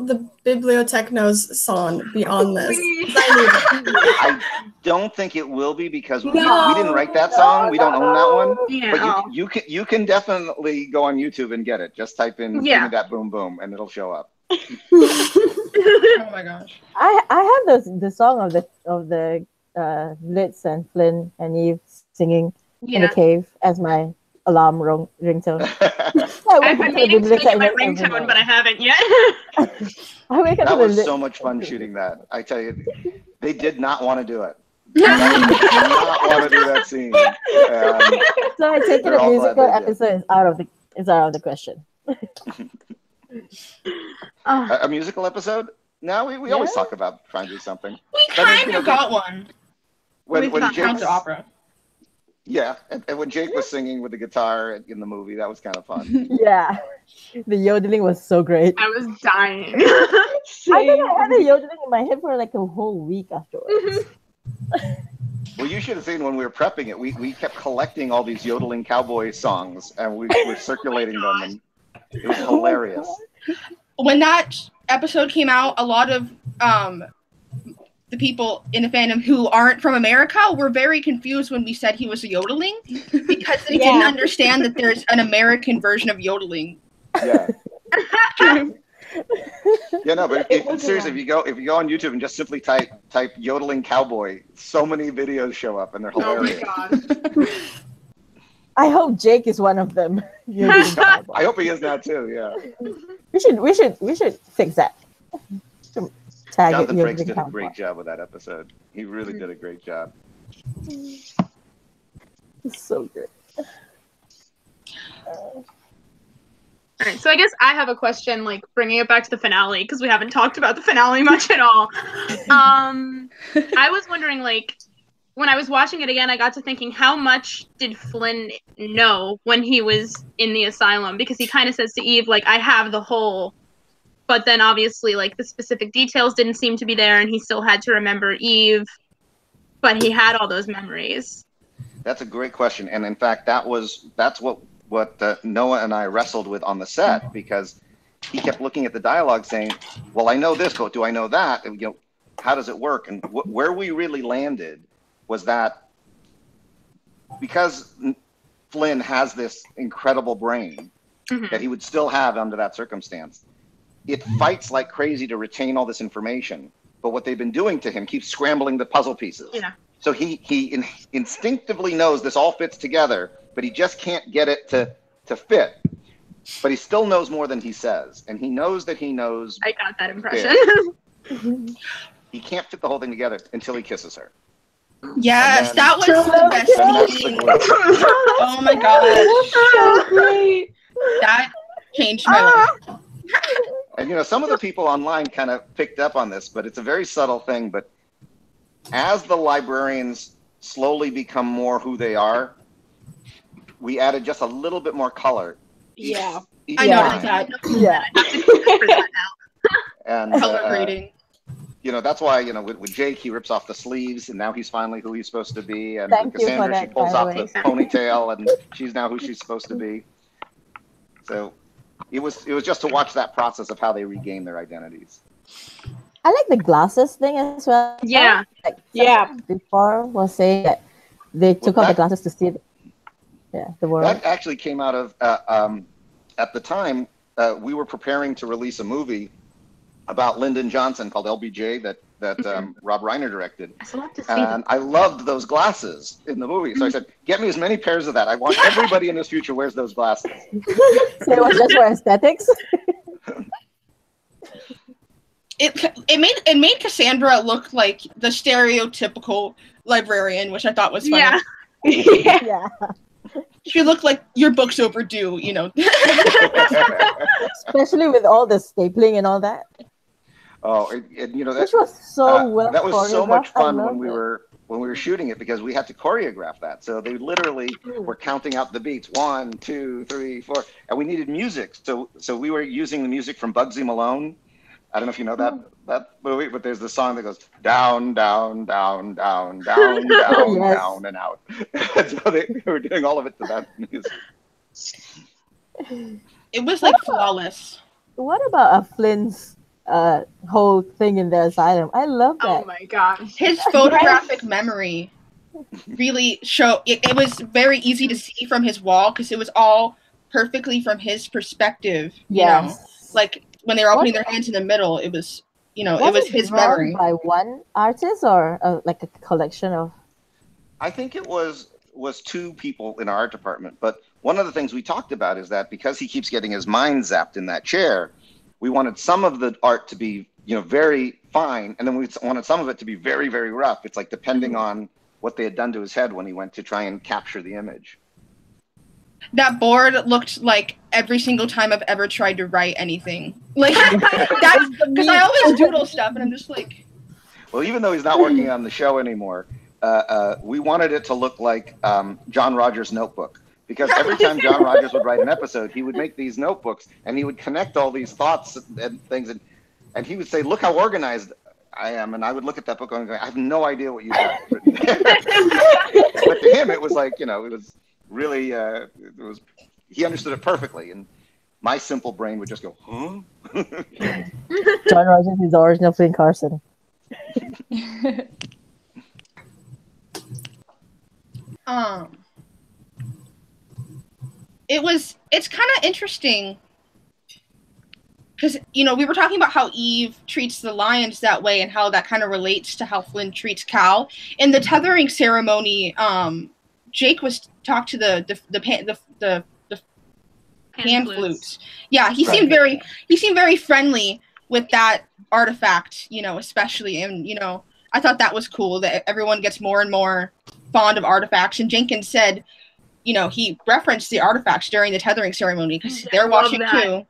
the Bibliotechnos song be on this? I don't think it will be because we didn't write that song. We don't own that one. Yeah. But you can definitely go on YouTube and get it. Just type in "Give Me That Boom Boom" and it'll show up. Oh my gosh! I have the song of the Litz and Flynn and Eve singing in the cave as my alarm ringtone. I've been meaning to make it my ringtone, but I haven't yet. That was so much fun shooting that. I tell you, they did not want to do it. They did not want to do that scene. So I take it a musical episode is out of the question. A musical episode? No, we always talk about trying to do something. We kind of got one. When Jake's opera. Yeah, and when Jake was singing with the guitar in the movie, that was kind of fun. Yeah, the yodeling was so great. I was dying. I think I had the yodeling in my head for like a whole week afterwards. Well, you should have seen when we were prepping it. We kept collecting all these yodeling cowboy songs, and we were circulating them, and it was hilarious. When that episode came out, a lot of the people in the fandom who aren't from America were very confused when we said he was a yodeling because they didn't understand that there's an American version of yodeling. Yeah. Yeah, no, but seriously, if you go on YouTube and just simply type yodeling cowboy, so many videos show up and they're hilarious. Oh my god. I hope Jake is one of them. I hope he is now too. Yeah. We should fix that. Jonathan Frakes did a great job with that episode. He really did a great job. It's so good. All right, so I guess I have a question, like bringing it back to the finale, because we haven't talked about the finale much at all. I was wondering, like, when I was watching it again, I got to thinking, how much did Flynn know when he was in the asylum? Because he kind of says to Eve, like, I have the whole, but then obviously, like, the specific details didn't seem to be there, and he still had to remember Eve, but he had all those memories. That's a great question, and in fact, that's what Noah and I wrestled with on the set, because he kept looking at the dialogue saying, well, I know this, but do I know that? And, how does it work? And where we really landed was that because Flynn has this incredible brain that he would still have under that circumstance, it fights like crazy to retain all this information. But what they've been doing to him keeps scrambling the puzzle pieces. Yeah. So he instinctively knows this all fits together, but he just can't get it to fit. But he still knows more than he says. And he knows that he knows. I got that impression. He can't fit the whole thing together until he kisses her. Yes, that was the best scene. Oh my gosh. So great. That changed my life. And some of the people online kind of picked up on this, but it's a very subtle thing. But as the librarians slowly become more who they are, we added just a little bit more color. Yeah. I noticed that. Yeah. And color grading. That's why, with Jake, he rips off the sleeves, and now he's finally who he's supposed to be. And Thank with Cassandra, you she pulls off the ponytail, and she's now who she's supposed to be. So it was just to watch that process of how they regain their identities. I like the glasses thing as well. Yeah. Before was saying that they took off the glasses to see the world. That actually came out of, at the time, we were preparing to release a movie about Lyndon Johnson called LBJ that Rob Reiner directed. And I loved those glasses in the movie. So I said, get me as many pairs of that. I want everybody in this future wears those glasses. So it was just for aesthetics? It made Cassandra look like the stereotypical librarian, which I thought was funny. Yeah. She looked like your book's overdue, Especially with all the stapling and all that. Oh, that which was so well. That was so much fun when we were shooting it, because we had to choreograph that. So they literally were counting out the beats, 1, 2, 3, 4, and we needed music. So we were using the music from Bugsy Malone. I don't know if you know that movie, but there's the song that goes down, down, down, down, down, down, down, and out. So they were doing all of it to that music. It was like flawless. What about Flynn's whole thing in the asylum? I love that. Oh my god. His photographic memory really showed. It was very easy to see from his wall because it was all perfectly from his perspective. Yes. Like when they were opening their hands in the middle, it was, it was his memory. By one artist or like a collection of? I think it was was 2 people in our art department, but one of the things we talked about is that because he keeps getting his mind zapped in that chair, we wanted some of the art to be, very fine, and then we wanted some of it to be very, very rough. It's like depending on what they had done to his head when he went to try and capture the image. That board looked like every single time I've ever tried to write anything. Like, that's because I always doodle stuff, and I'm just like... Well, even though he's not working on the show anymore, we wanted it to look like John Rogers' notebook. Because every time John Rogers would write an episode, he would make these notebooks, and he would connect all these thoughts and things, and he would say, "Look how organized I am," and I would look at that book and go, "I have no idea what you have written there." But to him, it was like, it was really, he understood it perfectly, and my simple brain would just go, "Huh?" John Rogers is the original Flynn Carson. It's kind of interesting because, we were talking about how Eve treats the lions that way and how that kind of relates to how Flynn treats Cal. In the tethering ceremony, Jake was talked to the pan flutes. Yeah, he seemed very friendly with that artifact, especially, and I thought that was cool that everyone gets more and more fond of artifacts. And Jenkins said, he referenced the artifacts during the tethering ceremony because they're watching too.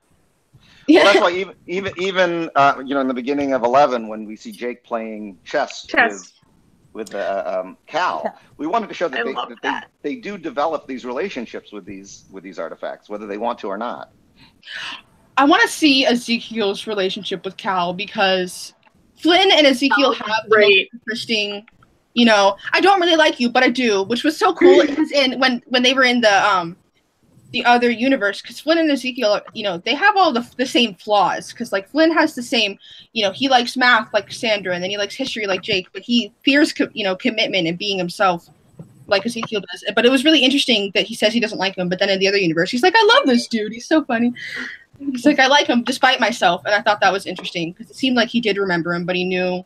Well, that's why even in the beginning of 11, when we see Jake playing chess. With Cal, we wanted to show that they do develop these relationships with these artifacts, whether they want to or not. I want to see Ezekiel's relationship with Cal because Flynn and Ezekiel have the most interesting. I don't really like you, but I do, which was so cool. when they were in the other universe, because Flynn and Ezekiel, they have all the same flaws. Because like Flynn has the same, he likes math like Sandra, and then he likes history like Jake, but he fears commitment and being himself like Ezekiel does. But it was really interesting that he says he doesn't like him, but then in the other universe, he's like, I love this dude. He's so funny. He's like, I like him despite myself, and I thought that was interesting because it seemed like he did remember him, but he knew,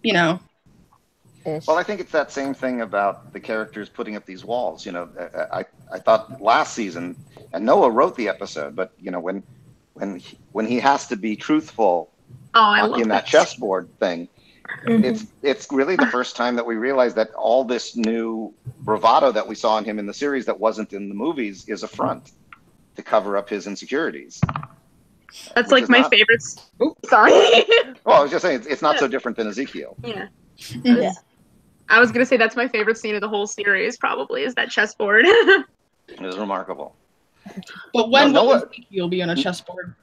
Well, I think it's that same thing about the characters putting up these walls. I thought last season, and Noah wrote the episode, but when he has to be truthful in that chessboard thing, it's really the first time that we realize that all this new bravado that we saw in him in the series that wasn't in the movies is a front to cover up his insecurities. That's like my favorite. Oops, sorry. Well, I was just saying it's not so different than Ezekiel. Yeah. Yeah. I was gonna say that's my favorite scene of the whole series. Probably is that chessboard. It was remarkable. But when will Ezekiel be on a chessboard?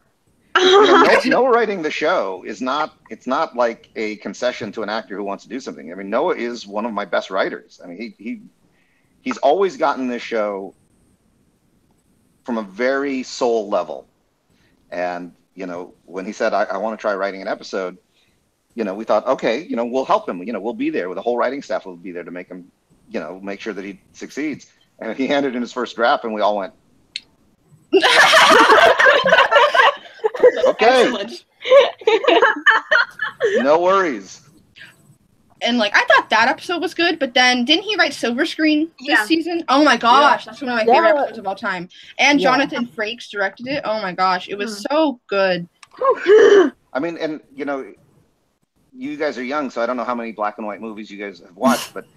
Noah writing the show is not. It's not like a concession to an actor who wants to do something. I mean, Noah is one of my best writers. I mean, he's always gotten this show from a very soul level. And, when he said, I want to try writing an episode, we thought, okay, we'll help him. We'll be there. The whole writing staff will be there to make him, make sure that he succeeds. And he handed in his first draft and we all went, okay. No worries. And I thought that episode was good, but then didn't he write Silver Screen this season? Oh my gosh, that's one of my favorite episodes of all time. And Jonathan Frakes directed it. Oh my gosh, it was so good. I mean, and you guys are young, so I don't know how many black and white movies you guys have watched, but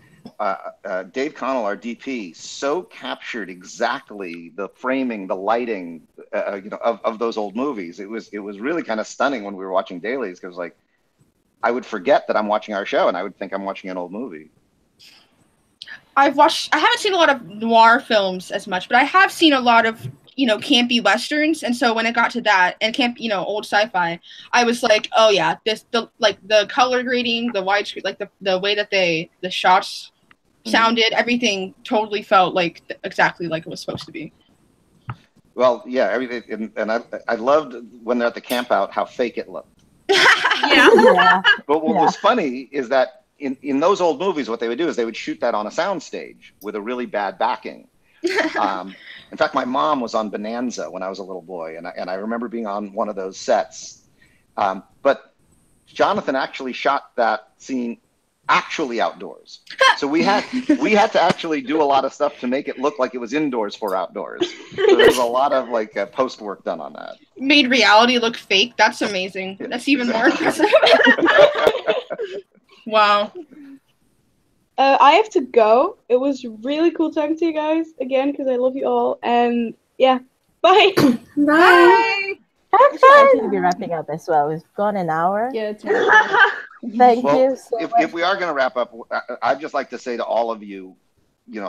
Dave Connell, our DP, so captured exactly the framing, the lighting, of those old movies. It was really kind of stunning when we were watching dailies because I would forget that I'm watching our show and I would think I'm watching an old movie. I haven't seen a lot of noir films as much, but I have seen a lot of, campy westerns. And so when it got to that and old sci-fi, I was like, oh yeah, the color grading, the widescreen, the way that the shots sounded, everything totally felt exactly like it was supposed to be. Well, yeah, everything. And I loved when they're at the camp out, how fake it looked. Yeah. But what was funny is that in those old movies, what they would do is they would shoot that on a soundstage with a really bad backing. In fact, my mom was on Bonanza when I was a little boy, and I remember being on one of those sets. But Jonathan actually shot that scene actually outdoors. So we had to actually do a lot of stuff to make it look like it was indoors for outdoors. So there's a lot of like post work done on that. Made reality look fake. That's amazing. That's even more impressive. Wow. I have to go. It was really cool talking to you guys again because I love you all. And yeah, bye. Bye. Have fun. To be wrapping up as well. We've gone an hour. Yeah, it's Thank you so much. If we are going to wrap up, I'd just like to say to all of you,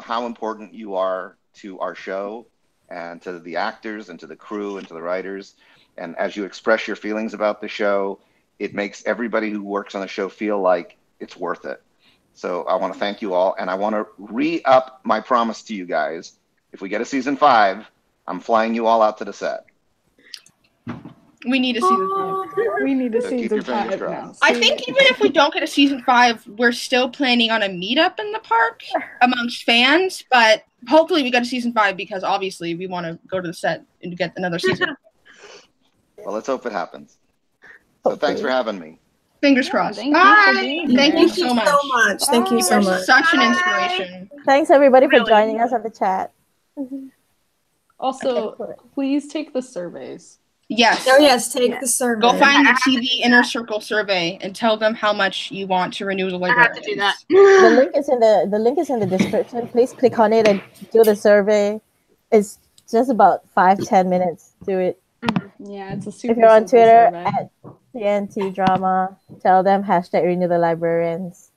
how important you are to our show and to the actors and to the crew and to the writers. And as you express your feelings about the show, it makes everybody who works on the show feel like it's worth it. So I want to thank you all. And I want to re-up my promise to you guys. If we get a season 5, I'm flying you all out to the set. We need a season 5. We need a season 5 now. I think even if we don't get a season 5, we're still planning on a meetup in the park amongst fans. But hopefully we get a season 5 because obviously we want to go to the set and get another season. Well, let's hope it happens. So thanks for having me. Fingers crossed. Bye. Thank you so much. Thank you so much. Such an inspiration. Thanks everybody for joining us on the chat. Also, please take the surveys. Yes. Oh yes, take the survey. Go find the TV Inner Circle survey and tell them how much you want to renew the library. I have to do that. The link is in the description. Please click on it and do the survey. It's just about 5-10 minutes. Do it. Yeah, it's a super. If you're on Twitter survey. at TNT Drama, tell them #renew the librarians.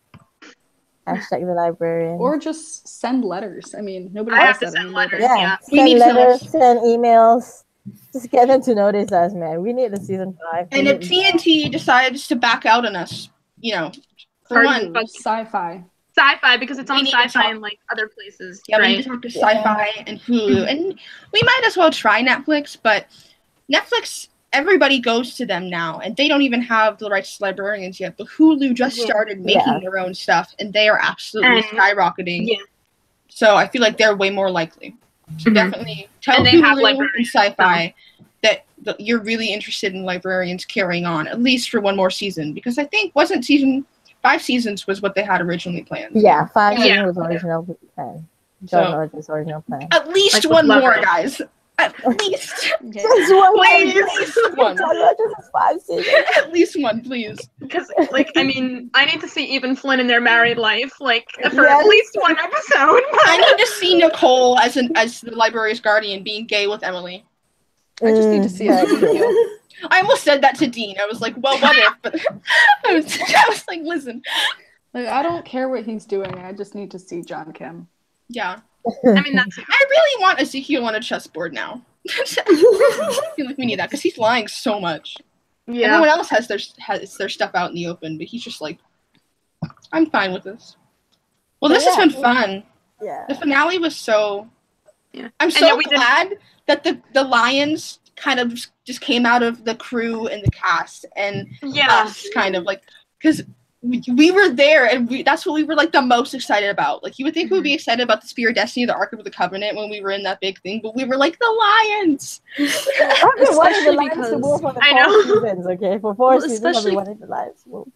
#the librarians. Or just send letters. I mean, nobody I does have to that send anymore. letters. Yeah, We send need letters, to- send emails. Just get them to notice us, man. We need the season 5. And if TNT decides to back out on us, for one, Sci-fi. Sci-fi, because it's on We need to Sci-Fi talk- and like other places. we need right? to talk to Sci-Fi and Hulu. And we might as well try Netflix, but Netflix, everybody goes to them now, and they don't even have the rights to Librarians yet. But Hulu just started making their own stuff, and they are absolutely skyrocketing. Yeah. So I feel like they're way more likely. So definitely tell And they have Hulu and Librarians, Sci-Fi that you're really interested in Librarians carrying on, at least for one more season. Because I think, 5 seasons was what they had originally planned. Yeah, 5 Yeah. was original plan. So- John Rogers' original plan. At least Like, one love more, it. guys. At least. Just one Please. more. At least one. John Rogers is 5 seasons. At least one, please. Because, I mean, I need to see even Flynn in their married life, for Yes. at least one episode. I need to see Nicole as the library's guardian being gay with Emily. I just need to see it. I almost said that to Dean. I was like, well, what if? But I was like, listen. Like, I don't care what he's doing. I just need to see John Kim. Yeah. I mean, that's I really want Ezekiel on a chessboard now. I feel like we need that because he's lying so much. Everyone else has their stuff out in the open, but he's just like, I'm fine with this. Well, this has been fun. Yeah. The finale was so. Yeah. I'm so glad that the lions kind of just came out of the crew and the cast and us, kind of like, because we were there and that's what we were like the most excited about. Like, you would think we would be excited about the Spear of Destiny, the Ark of the Covenant when we were in that big thing, but we were like the lions. I've been wanting the lions to move for the 4 seasons, okay? For 4 seasons, I've been wanting the lions to move.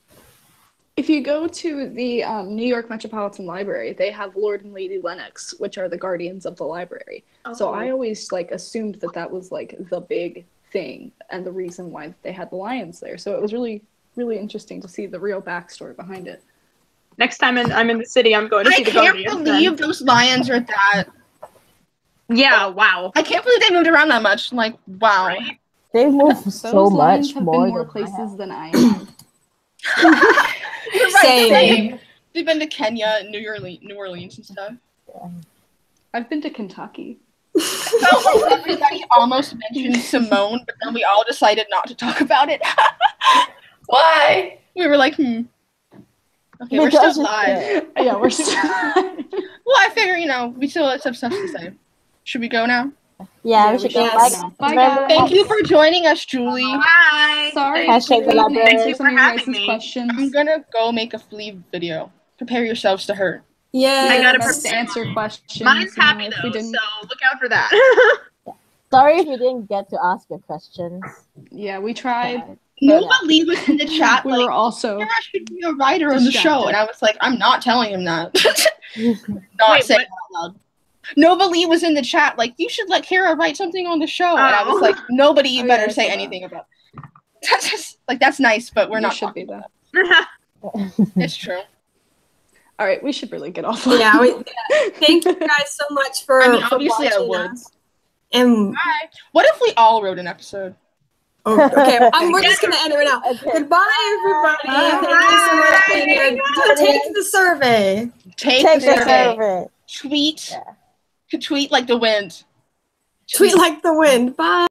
If you go to the New York Metropolitan Library, they have Lord and Lady Lennox, which are the guardians of the library. So I always assumed that was the big thing and the reason why they had the lions there. So it was really, really interesting to see the real backstory behind it. Next time I'm in the city, I'm going to see the Guardians. I can't believe those lions are that. Yeah, wow. I can't believe they moved around that much. Like, wow. Right? They move so much have more been more than places than I have. You're right, Same. They've been to Kenya, New Orleans and stuff. I've been to Kentucky. I felt like everybody almost mentioned Simone, but then we all decided not to talk about it. Why? We were like, Okay, we're still live. Yeah, we're still Well, I figure, we still have stuff to say. Should we go now? Yeah, we should go. Bye, guys. Thank you for joining us, Julie. Bye. Sorry. Hashtag the librarians. Thank you for having me. Questions. I'm gonna go make a flea video. Prepare yourselves to hurt. Yeah. I gotta to answer questions. Mine's happy if though, we didn't. so look out for that. Sorry if we didn't get to ask your questions. Yeah, we tried. Nova Lee was in the chat. We like, were also Kara should be a writer on the show, and I was like, I'm not telling him that. Not saying it out loud. Nova Lee was in the chat, like, you should let Kara write something on the show, and I was like, nobody better say anything about it. That's just, like, that's nice, but we're not. Should be that. It's true. All right, we should really get off. Yeah, thank you guys so much for. I mean, obviously I would. And what if we all wrote an episode? Oh, okay, we're just gonna end it now. Okay. Goodbye, everybody. Thank you so much for being here. Take the survey. Take the survey. Tweet. Yeah. Tweet like the wind. Tweet like the wind. Bye.